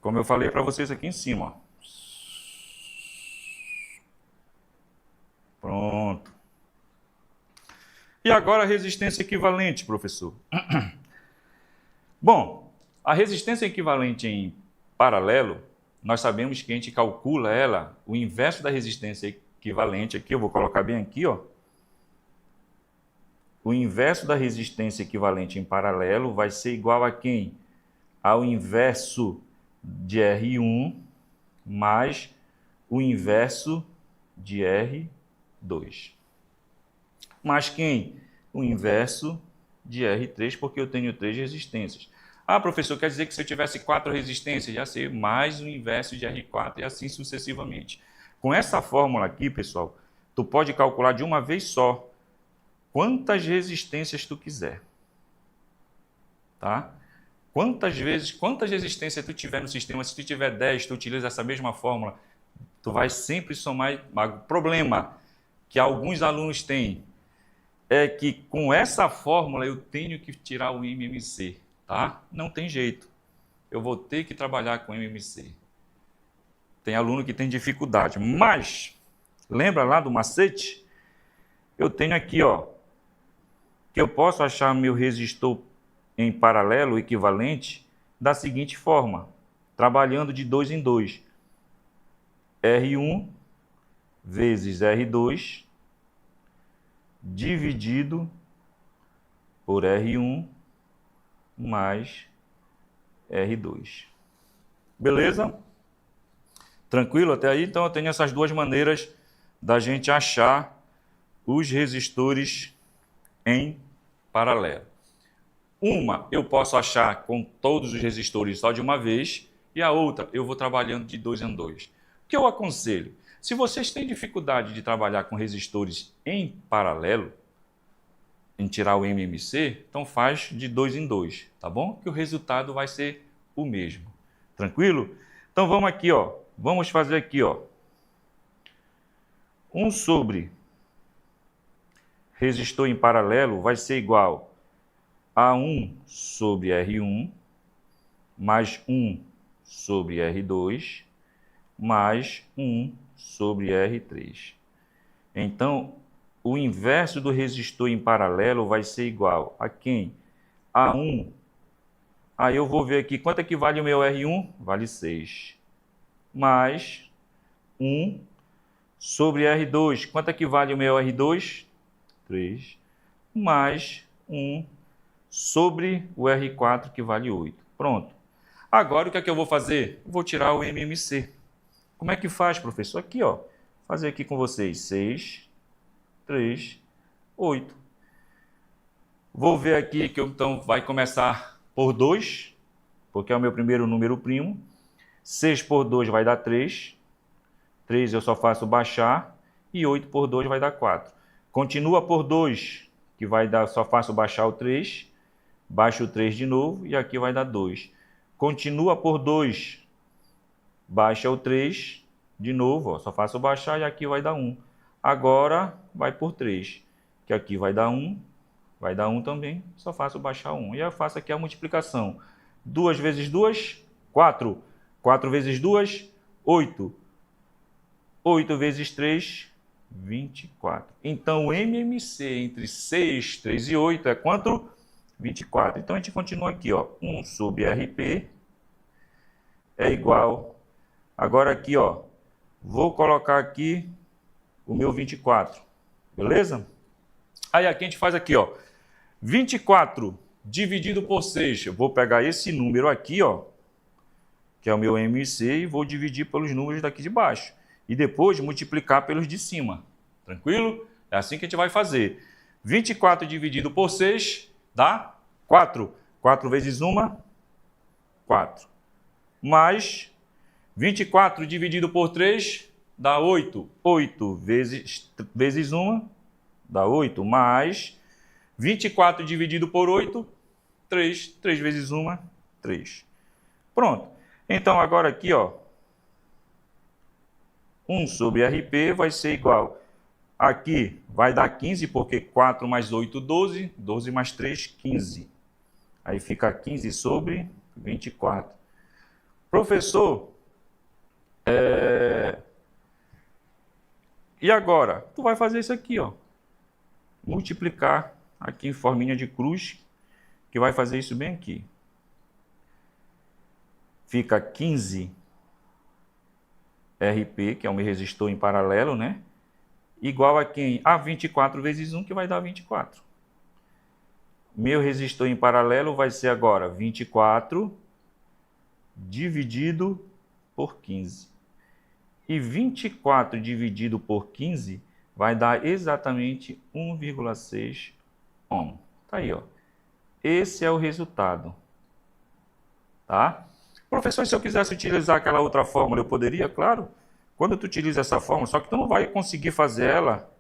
A: Como eu falei para vocês aqui em cima, ó. Pronto. E agora a resistência equivalente, professor. Bom, a resistência equivalente em paralelo, nós sabemos que a gente calcula ela, o inverso da resistência equivalente, aqui eu vou colocar bem aqui, ó. O inverso da resistência equivalente em paralelo vai ser igual a quem? Ao inverso de R1 mais o inverso de R2. Mais quem? O inverso de R3, porque eu tenho 3 resistências. Ah, professor, quer dizer que se eu tivesse 4 resistências, ia ser mais o inverso de R4 e assim sucessivamente. Com essa fórmula aqui, pessoal, tu pode calcular de uma vez só quantas resistências tu quiser, tá? Quantas resistências tu tiver no sistema, se tu tiver 10, tu utiliza essa mesma fórmula, tu vai sempre somar. O problema que alguns alunos têm é que com essa fórmula eu tenho que tirar o MMC, tá? Não tem jeito, eu vou ter que trabalhar com MMC. Tem aluno que tem dificuldade. Mas, lembra lá do macete? Eu tenho aqui, ó, que eu posso achar meu resistor em paralelo equivalente da seguinte forma, trabalhando de 2 em 2. R1 vezes R2 dividido por R1 mais R2. Beleza? Tranquilo até aí? Então eu tenho essas duas maneiras da gente achar os resistores em paralelo. Uma eu posso achar com todos os resistores só de uma vez e a outra eu vou trabalhando de 2 em 2. O que eu aconselho? Se vocês têm dificuldade de trabalhar com resistores em paralelo, em tirar o MMC, então faz de 2 em 2, tá bom? Que o resultado vai ser o mesmo. Tranquilo? Então vamos aqui, ó. Vamos fazer aqui, ó. 1 sobre resistor em paralelo vai ser igual a 1 sobre R1 mais 1 sobre R2 mais 1 sobre R3. Então, o inverso do resistor em paralelo vai ser igual a quem? A 1. Aí eu vou ver aqui, quanto é que vale o meu R1? Vale 6. Mais 1 sobre R2. Quanto é que vale o meu R2? 3. Mais 1 sobre o R4, que vale 8. Pronto. Agora, o que é que eu vou fazer? Vou tirar o MMC. Como é que faz, professor? Aqui, ó. Vou fazer aqui com vocês. 6, 3, 8. Vou ver aqui que então vai começar por 2, porque é o meu primeiro número primo. 6 por 2 vai dar 3. 3 eu só faço baixar. E 8 por 2 vai dar 4. Continua por 2, que vai dar, só faço baixar o 3. Baixo o 3 de novo e aqui vai dar 2. Continua por 2. Baixa o 3 de novo, ó, só faço baixar e aqui vai dar 1. Agora vai por 3, que aqui vai dar 1 também, só faço baixar 1. E eu faço aqui a multiplicação. 2 vezes 2, 4. 4 vezes 2, 8. 8 vezes 3, 24. Então o MMC entre 6, 3 e 8 é quanto? 24. Então a gente continua aqui, ó. 1 sobre RP é igual. Agora aqui, ó. Vou colocar aqui o meu 24. Beleza? Aí aqui a gente faz aqui, ó. 24 dividido por 6. Eu vou pegar esse número aqui, ó, que é o meu MMC, e vou dividir pelos números daqui de baixo. E depois multiplicar pelos de cima. Tranquilo? É assim que a gente vai fazer. 24 dividido por 6 dá 4. 4 vezes 1, 4. Mais 24 dividido por 3 dá 8. 8 vezes 1 dá 8. Mais 24 dividido por 8, 3. 3 vezes 1, 3. Pronto. Então agora aqui, ó. 1 sobre RP vai ser igual. Aqui vai dar 15, porque 4 mais 8, 12. 12 mais 3, 15. Aí fica 15 sobre 24. Professor, e agora? Tu vai fazer isso aqui, ó. Multiplicar aqui em forminha de cruz, que vai fazer isso bem aqui. Fica 15 RP, que é um resistor em paralelo, né? Igual a quem? A 24 vezes 1, que vai dar 24. Meu resistor em paralelo vai ser agora 24 dividido por 15. E 24 dividido por 15 vai dar exatamente 1,6 ohm. Tá aí, ó. Esse é o resultado. Tá? Professor, se eu quisesse utilizar aquela outra fórmula, eu poderia? Claro. Quando tu utiliza essa fórmula, só que tu não vai conseguir fazer ela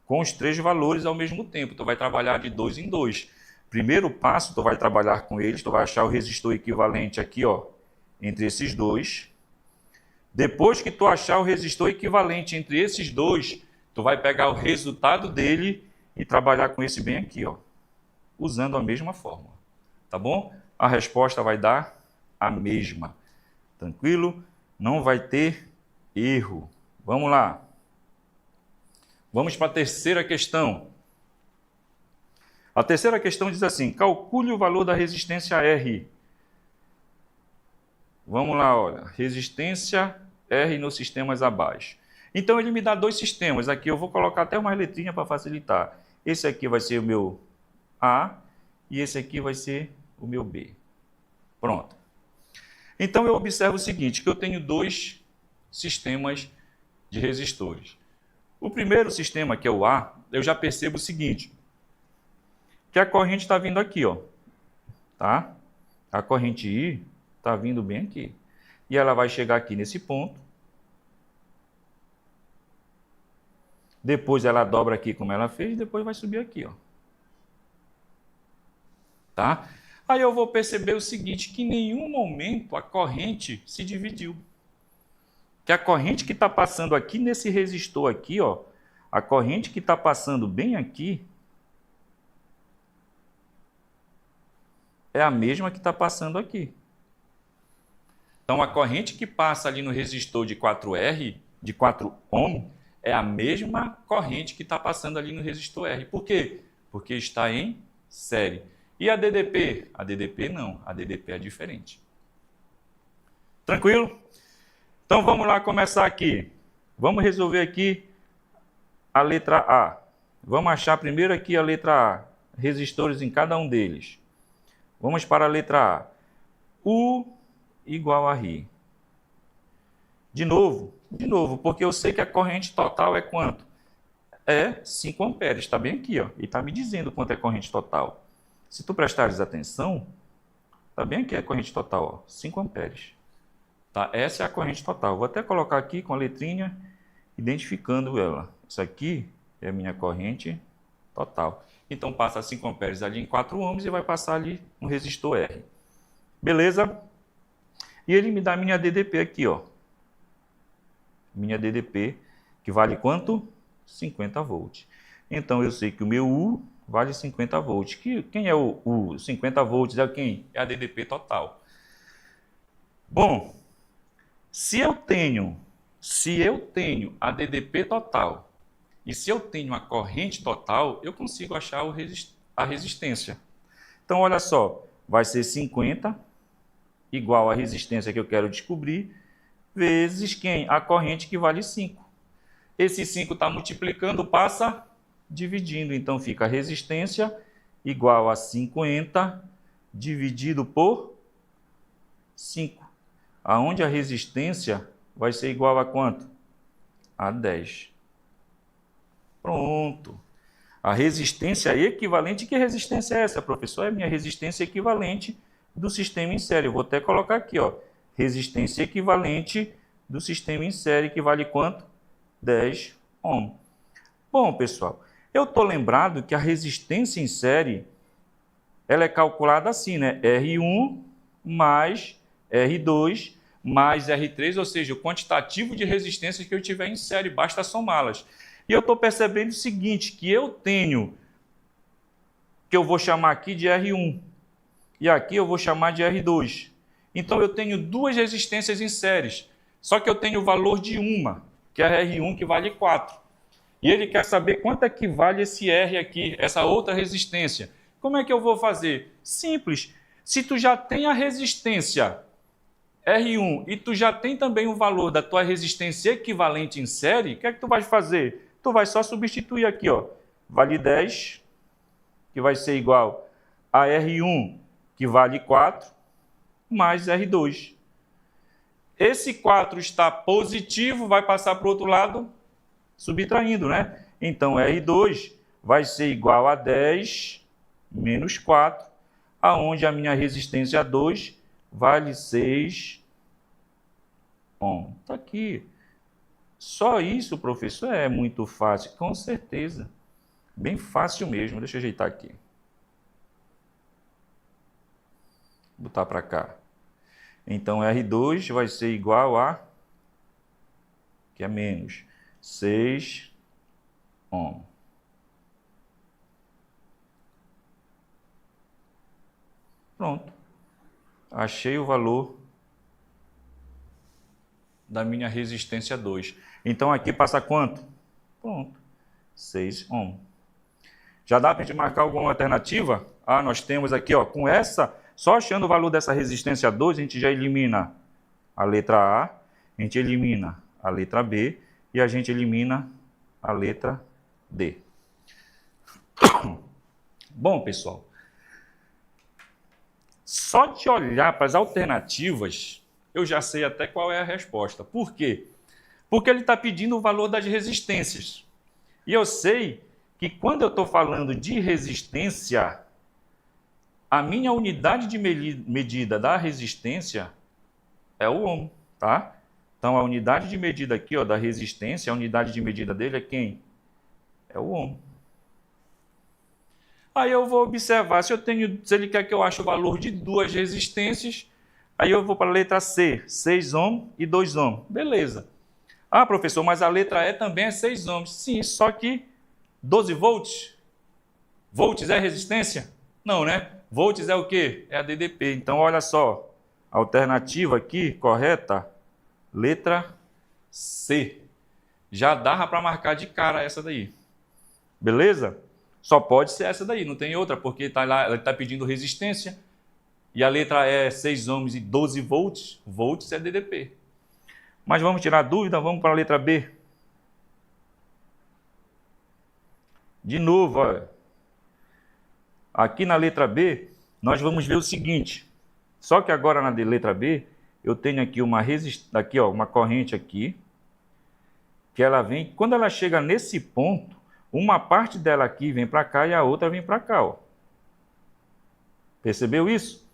A: com os 3 valores ao mesmo tempo. Tu vai trabalhar de 2 em 2. Primeiro passo, tu vai trabalhar com eles, tu vai achar o resistor equivalente aqui, ó, entre esses dois. Depois que tu achar o resistor equivalente entre esses dois, tu vai pegar o resultado dele e trabalhar com esse bem aqui, ó, usando a mesma fórmula. Tá bom? A resposta vai dar a mesma. Tranquilo? Não vai ter erro. Vamos lá. Vamos para a terceira questão. A terceira questão diz assim: calcule o valor da resistência R. Vamos lá, olha. Resistência R nos sistemas abaixo. Então, ele me dá dois sistemas. Aqui eu vou colocar até uma letrinha para facilitar. Esse aqui vai ser o meu A e esse aqui vai ser o meu B. Pronto. Então, eu observo o seguinte, que eu tenho dois sistemas de resistores. O primeiro sistema, que é o A, eu já percebo o seguinte, que a corrente está vindo aqui, ó, tá? A corrente I está vindo bem aqui. E ela vai chegar aqui nesse ponto. Depois ela dobra aqui como ela fez, e depois vai subir aqui, ó. Tá? Aí eu vou perceber o seguinte, que em nenhum momento a corrente se dividiu. Que a corrente que está passando aqui nesse resistor aqui, ó, a corrente que está passando bem aqui é a mesma que está passando aqui. Então, a corrente que passa ali no resistor de 4R, de 4 ohm, é a mesma corrente que está passando ali no resistor R. Por quê? Porque está em série. E a DDP? A DDP não, a DDP é diferente. Tranquilo? Então, vamos lá começar aqui. Vamos resolver aqui a letra A. Vamos achar primeiro aqui a letra A. Resistores em cada um deles. Vamos para a letra A. U igual a R. De novo, porque eu sei que a corrente total é quanto? É 5 amperes. Está bem aqui, ó. E está me dizendo quanto é a corrente total. Se tu prestares atenção, está bem aqui a corrente total, ó, 5 amperes. Tá? Essa é a corrente total. Vou até colocar aqui com a letrinha, identificando ela. Isso aqui é a minha corrente total. Então, passa 5 amperes ali em 4 ohms e vai passar ali no resistor R. Beleza? E ele me dá minha DDP aqui, ó. Minha DDP, que vale quanto? 50 volts. Então, eu sei que o meu U vale 50 volts. Quem é o U? 50 volts é quem? É a DDP total. Bom, se eu tenho a DDP total e se eu tenho a corrente total, eu consigo achar a resistência. Então, olha só, vai ser 50 igual a resistência que eu quero descobrir, vezes quem? A corrente, que vale 5. Esse 5 está multiplicando, passa dividindo. Então, fica a resistência igual a 50 dividido por 5. Aonde a resistência vai ser igual a quanto? A 10. Pronto. A resistência equivalente, que resistência é essa, professor? É a minha resistência equivalente do sistema em série. Eu vou até colocar aqui, ó, resistência equivalente do sistema em série, que vale quanto? 10 ohm. Bom, pessoal, eu estou lembrado que a resistência em série, ela é calculada assim, né? R1 mais R2 mais R3, ou seja, o quantitativo de resistências que eu tiver em série, basta somá-las. E eu estou percebendo o seguinte, que eu tenho, que eu vou chamar aqui de R1, e aqui eu vou chamar de R2. Então, eu tenho duas resistências em séries, só que eu tenho o valor de uma, que é a R1, que vale 4. E ele quer saber quanto é que vale esse R aqui, essa outra resistência. Como é que eu vou fazer? Simples. Se tu já tem a resistência R1 e tu já tem também o valor da tua resistência equivalente em série, o que é que tu vai fazer? Tu vai só substituir aqui, ó. Vale 10, que vai ser igual a R1, que vale 4, mais R2. Esse 4 está positivo, vai passar para o outro lado, subtraindo, né? Então, R2 vai ser igual a 10 menos 4, aonde a minha resistência 2 vale 6 ohm. Está aqui. Só isso, professor, é muito fácil, com certeza. Bem fácil mesmo. Deixa eu ajeitar aqui. Botar para cá. Então, R2 vai ser igual a, que é menos, 6 ohm. Pronto. Achei o valor da minha resistência 2. Então aqui passa quanto? Pronto, 6 ohms. Já dá para a gente marcar alguma alternativa? Ah, nós temos aqui, ó, com essa, só achando o valor dessa resistência 2, a gente já elimina a letra A, a gente elimina a letra B e a gente elimina a letra D. Bom, pessoal, só de olhar para as alternativas, eu já sei até qual é a resposta. Por quê? Porque ele está pedindo o valor das resistências. E eu sei que quando eu estou falando de resistência, a minha unidade de medida da resistência é o ohm, tá? Então, a unidade de medida aqui, ó, da resistência, a unidade de medida dele é quem? É o ohm. Aí eu vou observar, se ele quer que eu ache o valor de duas resistências, aí eu vou para a letra C, 6 ohms e 2 ohms. Beleza. Ah, professor, mas a letra E também é 6 ohms. Sim, só que 12 volts? Volts é resistência? Não, né? Volts é o quê? É a DDP. Então, olha só, a alternativa aqui, correta, letra C. Já dava para marcar de cara essa daí. Beleza? Só pode ser essa daí, não tem outra, porque tá lá, ela está pedindo resistência, e a letra E é 6 ohms e 12 volts, volts é DDP. Mas vamos tirar a dúvida, vamos para a letra B. De novo, olha. Aqui na letra B, nós vamos ver o seguinte. Só que agora na letra B, eu tenho aqui uma resistência, uma corrente aqui, que ela vem, quando ela chega nesse ponto, uma parte dela aqui vem para cá e a outra vem para cá, ó. Percebeu isso?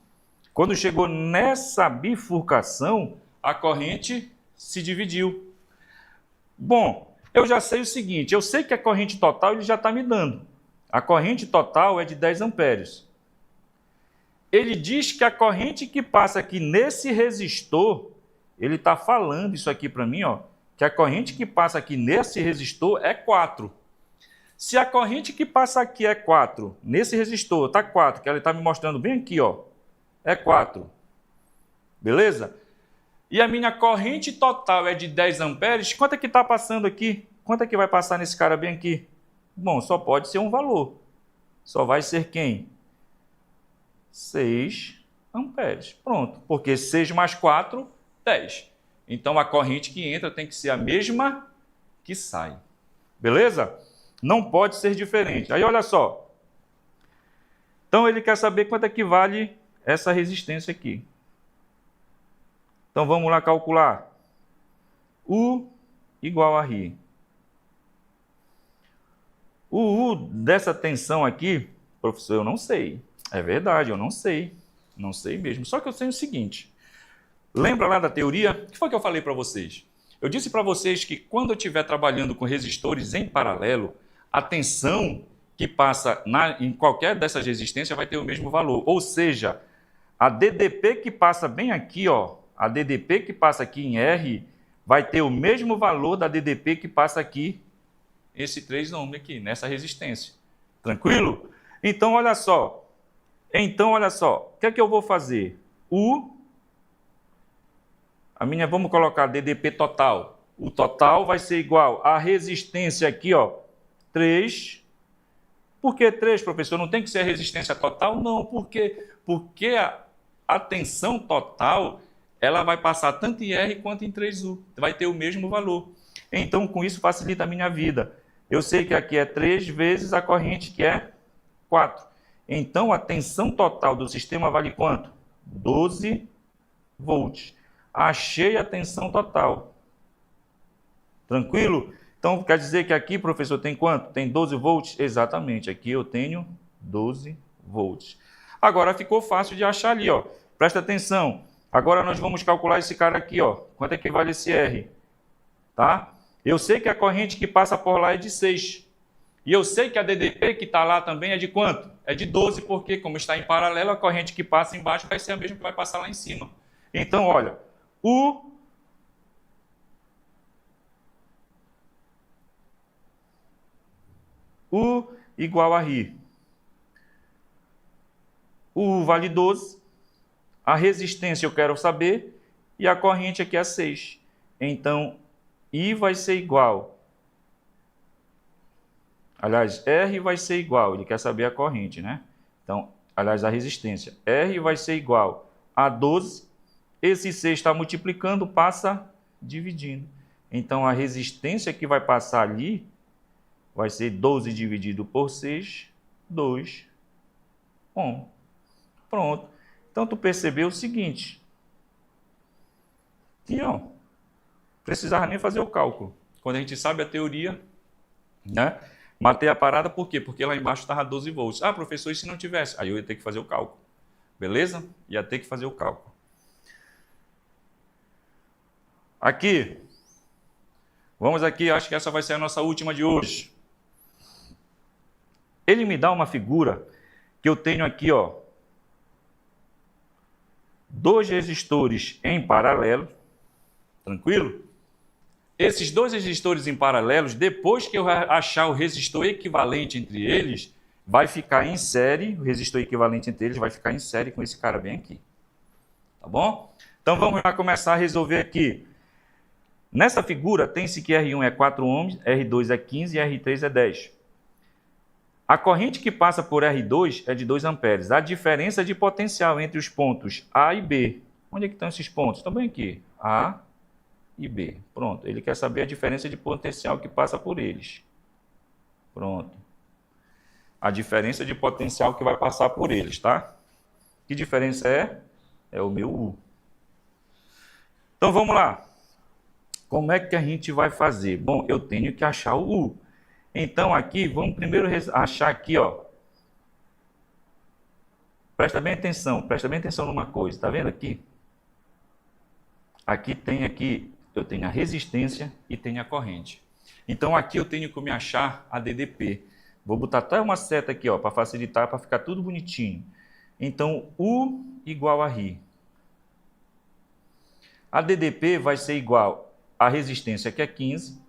A: Quando chegou nessa bifurcação, a corrente se dividiu. Bom, eu já sei o seguinte, eu sei que a corrente total ele já está me dando. A corrente total é de 10 amperes. Ele diz que a corrente que passa aqui nesse resistor, ele está falando isso aqui para mim, ó, que a corrente que passa aqui nesse resistor é 4. Se a corrente que passa aqui é 4, nesse resistor está 4, que ela está me mostrando bem aqui, ó, é 4. Beleza? E a minha corrente total é de 10 amperes, quanto é que está passando aqui? Quanto é que vai passar nesse cara bem aqui? Bom, só pode ser um valor. Só vai ser quem? 6 amperes. Pronto, porque 6 mais 4, 10. Então a corrente que entra tem que ser a mesma que sai. Beleza? Não pode ser diferente. Aí olha só. Então ele quer saber quanto é que vale essa resistência aqui. Então vamos lá calcular. U igual a R. O U dessa tensão aqui, professor, eu não sei. É verdade, eu não sei. Não sei mesmo. Só que eu sei o seguinte. Lembra lá da teoria? O que foi que eu falei para vocês? Eu disse para vocês que quando eu estiver trabalhando com resistores em paralelo, a tensão que passa em qualquer dessas resistências vai ter o mesmo valor. Ou seja, a DDP que passa bem aqui, ó, a DDP que passa aqui em R vai ter o mesmo valor da DDP que passa aqui, esse 3 ohms aqui, nessa resistência. Tranquilo? Então, olha só. O que é que eu vou fazer? Vamos colocar DDP total. O total vai ser igual à resistência aqui, ó, 3. Por que 3, professor? Não tem que ser a resistência total? Não, porque a tensão total, ela vai passar tanto em R quanto em 3U. Vai ter o mesmo valor. Então, com isso, facilita a minha vida. Eu sei que aqui é 3 vezes a corrente, que é 4. Então, a tensão total do sistema vale quanto? 12 volts. Achei a tensão total. Tranquilo? Então, quer dizer que aqui, professor, tem quanto? Tem 12 volts? Exatamente. Aqui eu tenho 12 volts. Agora ficou fácil de achar ali, ó. Presta atenção. Agora nós vamos calcular esse cara aqui, ó. Quanto é que vale esse R? Tá? Eu sei que a corrente que passa por lá é de 6. E eu sei que a DDP que está lá também é de quanto? É de 12, porque como está em paralelo, a corrente que passa embaixo vai ser a mesma que vai passar lá em cima. Então, olha, U igual a R. O U vale 12, a resistência eu quero saber, e a corrente aqui é 6. Então, I vai ser igual. Aliás, R vai ser igual, ele quer saber a corrente, né? Então, aliás, a resistência. R vai ser igual a 12. Esse 6 está multiplicando, passa dividindo. Então, a resistência que vai passar ali vai ser 12 dividido por 6, 2 ohm. Pronto. Então, tu percebeu o seguinte. Aqui, ó, precisava nem fazer o cálculo. Quando a gente sabe a teoria, né? Matei a parada, por quê? Porque lá embaixo estava 12 volts. Ah, professor, e se não tivesse? Aí eu ia ter que fazer o cálculo. Beleza? Ia ter que fazer o cálculo. Aqui. Vamos aqui, acho que essa vai ser a nossa última de hoje. Ele me dá uma figura que eu tenho aqui, ó. 2 resistores em paralelo. Tranquilo? Esses 2 resistores em paralelos, depois que eu achar o resistor equivalente entre eles, vai ficar em série, o resistor equivalente entre eles vai ficar em série com esse cara bem aqui. Tá bom? Então vamos lá começar a resolver aqui. Nessa figura tem-se que R1 é 4 ohms, R2 é 15 e R3 é 10. A corrente que passa por R2 é de 2 amperes. A diferença de potencial entre os pontos A e B. Onde é que estão esses pontos? Estão bem aqui. A e B. Pronto. Ele quer saber a diferença de potencial que passa por eles. Pronto. A diferença de potencial que vai passar por eles, tá? Que diferença é? É o meu U. Então vamos lá. Como é que a gente vai fazer? Bom, eu tenho que achar o U. Então aqui, vamos primeiro achar aqui, ó. Presta bem atenção numa coisa, tá vendo aqui? Aqui, eu tenho a resistência e tenho a corrente. Então aqui eu tenho que me achar a DDP. Vou botar até uma seta aqui, ó, para facilitar, para ficar tudo bonitinho. Então, U igual a RI. A DDP vai ser igual à resistência, que é 15,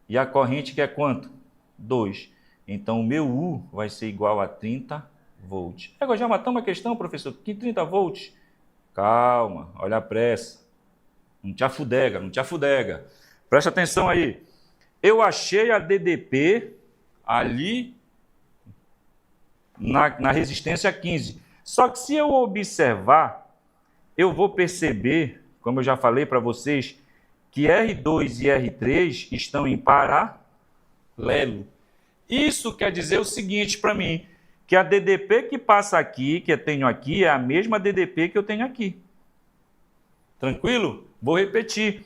A: e a corrente, que é quanto? 2. Então, o meu U vai ser igual a 30 volts. Agora já matamos a questão, professor, que 30 volts? Calma, olha a pressa. Não te afudega, não te afudega. Presta atenção aí. Eu achei a DDP ali na resistência 15. Só que se eu observar, eu vou perceber, como eu já falei para vocês, que R2 e R3 estão em paralelo. Isso quer dizer o seguinte para mim, que a DDP que passa aqui, que eu tenho aqui, é a mesma DDP que eu tenho aqui. Tranquilo? Vou repetir.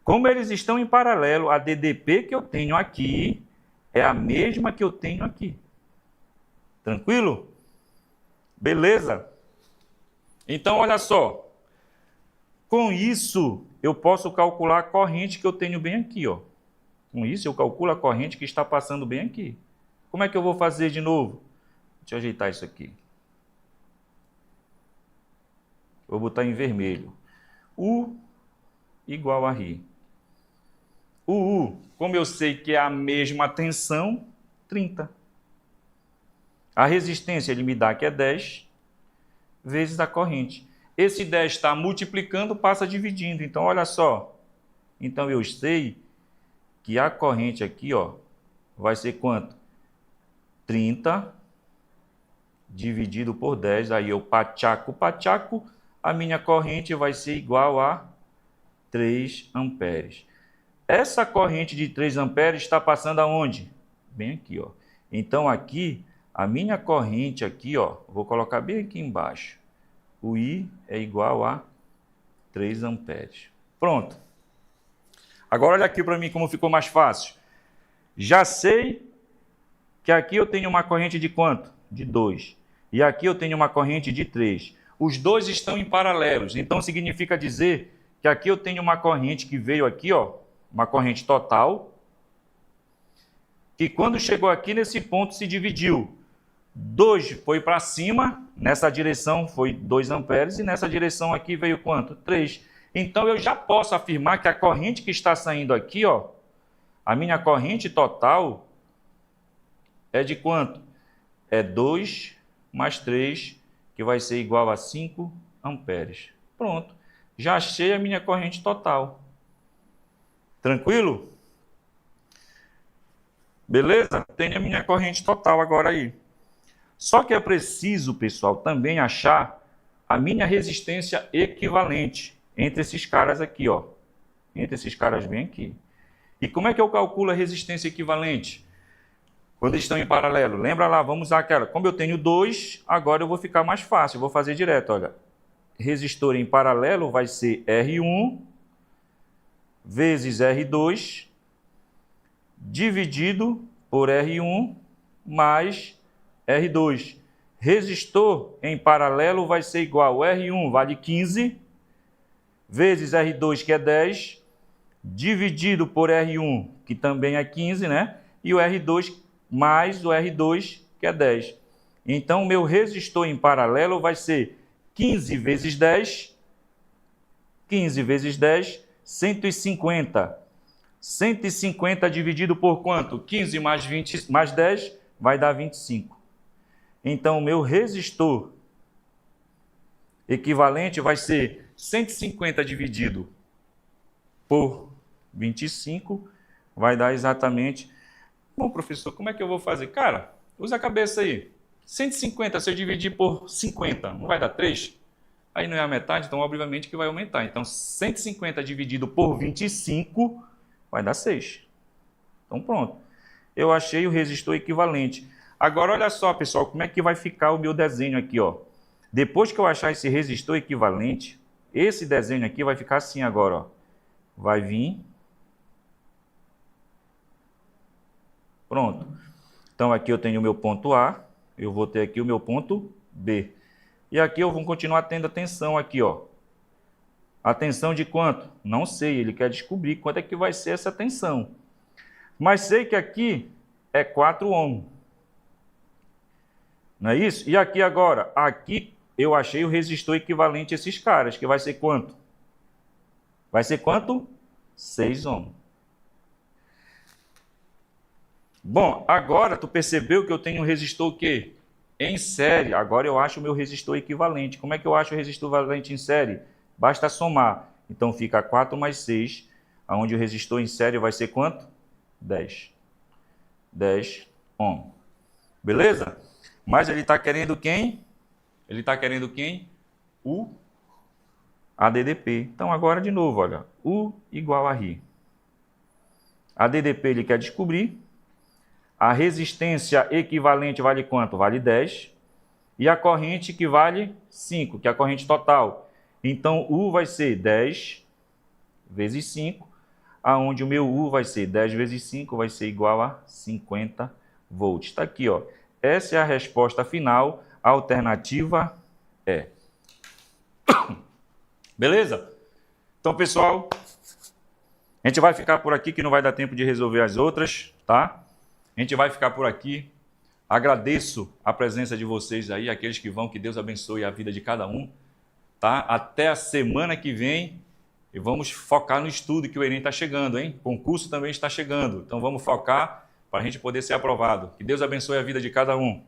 A: Como eles estão em paralelo, a DDP que eu tenho aqui é a mesma que eu tenho aqui. Tranquilo? Beleza? Então, olha só. Com isso, eu posso calcular a corrente que eu tenho bem aqui, ó. Com isso, eu calculo a corrente que está passando bem aqui. Como é que eu vou fazer de novo? Deixa eu ajeitar isso aqui. Vou botar em vermelho. U igual a RI. O U, como eu sei que é a mesma tensão, 30. A resistência ele me dá que é 10 vezes a corrente. Esse 10 está multiplicando, passa dividindo. Então, olha só. Então, eu sei que a corrente aqui, ó, vai ser quanto? 30 dividido por 10. Aí eu pachaco. A minha corrente vai ser igual a 3 amperes. Essa corrente de 3 amperes está passando aonde? Bem aqui, ó. Então, aqui, a minha corrente aqui, ó, vou colocar bem aqui embaixo. O I é igual a 3 amperes. Pronto. Agora olha aqui para mim como ficou mais fácil. Já sei que aqui eu tenho uma corrente de quanto? De 2. E aqui eu tenho uma corrente de 3. Os dois estão em paralelos. Então significa dizer que aqui eu tenho uma corrente que veio aqui, ó, uma corrente total, que quando chegou aqui nesse ponto se dividiu. 2 foi para cima, nessa direção foi 2 amperes, e nessa direção aqui veio quanto? 3. Então, eu já posso afirmar que a corrente que está saindo aqui, ó, a minha corrente total é de quanto? É 2 mais 3, que vai ser igual a 5 amperes. Pronto. Já achei a minha corrente total. Tranquilo? Beleza? Tenho a minha corrente total agora aí. Só que é preciso, pessoal, também achar a minha resistência equivalente entre esses caras aqui, ó. Entre esses caras bem aqui. E como é que eu calculo a resistência equivalente? Quando eles estão em paralelo. Lembra lá, vamos usar aquela. Como eu tenho 2, agora eu vou ficar mais fácil. Eu vou fazer direto, olha. Resistor em paralelo vai ser R1 vezes R2 dividido por R1 mais R2. Resistor em paralelo vai ser igual a R1 vale 15 vezes R2, que é 10, dividido por R1, que também é 15, né? E o R2 mais o R2, que é 10. Então, o meu resistor em paralelo vai ser 15 vezes 10, 15 vezes 10, 150. 150 dividido por quanto? 15 mais 20 mais 10 vai dar 25. Então, o meu resistor equivalente vai ser 150 dividido por 25, vai dar exatamente... Bom, professor, como é que eu vou fazer? Cara, usa a cabeça aí. 150, se eu dividir por 50, não vai dar 3? Aí não é a metade, então obviamente que vai aumentar. Então, 150 dividido por 25 vai dar 6. Então, pronto. Eu achei o resistor equivalente. Agora, olha só, pessoal, como é que vai ficar o meu desenho aqui, ó. Depois que eu achar esse resistor equivalente, esse desenho aqui vai ficar assim agora, ó. Vai vir. Pronto. Então, aqui eu tenho o meu ponto A, eu vou ter aqui o meu ponto B. E aqui eu vou continuar tendo a tensão aqui, ó. A tensão de quanto? Não sei, ele quer descobrir quanto é que vai ser essa tensão. Mas sei que aqui é 4 ohms. Não é isso? E aqui agora? Aqui eu achei o resistor equivalente a esses caras, que vai ser quanto? Vai ser quanto? 6 ohms. Bom, agora tu percebeu que eu tenho um resistor o quê? Em série. Agora eu acho o meu resistor equivalente. Como é que eu acho o resistor equivalente em série? Basta somar. Então fica 4 mais 6, onde o resistor em série vai ser quanto? 10. 10 ohms. Beleza? Mas ele está querendo quem? Ele está querendo quem? O ADDP. Então agora de novo, olha. U igual a R. ADDP ele quer descobrir. A resistência equivalente vale quanto? Vale 10. E a corrente que vale 5, que é a corrente total. Então, U vai ser 10 vezes 5, aonde o meu U vai ser 10 vezes 5, vai ser igual a 50 volts. Está aqui, ó. Essa é a resposta final. A alternativa é. Beleza? Então, pessoal, a gente vai ficar por aqui, que não vai dar tempo de resolver as outras, tá? A gente vai ficar por aqui. Agradeço a presença de vocês aí, aqueles que vão, que Deus abençoe a vida de cada um, tá? Até a semana que vem e vamos focar no estudo, que o Enem está chegando, hein? O concurso também está chegando, então vamos focar para a gente poder ser aprovado. Que Deus abençoe a vida de cada um.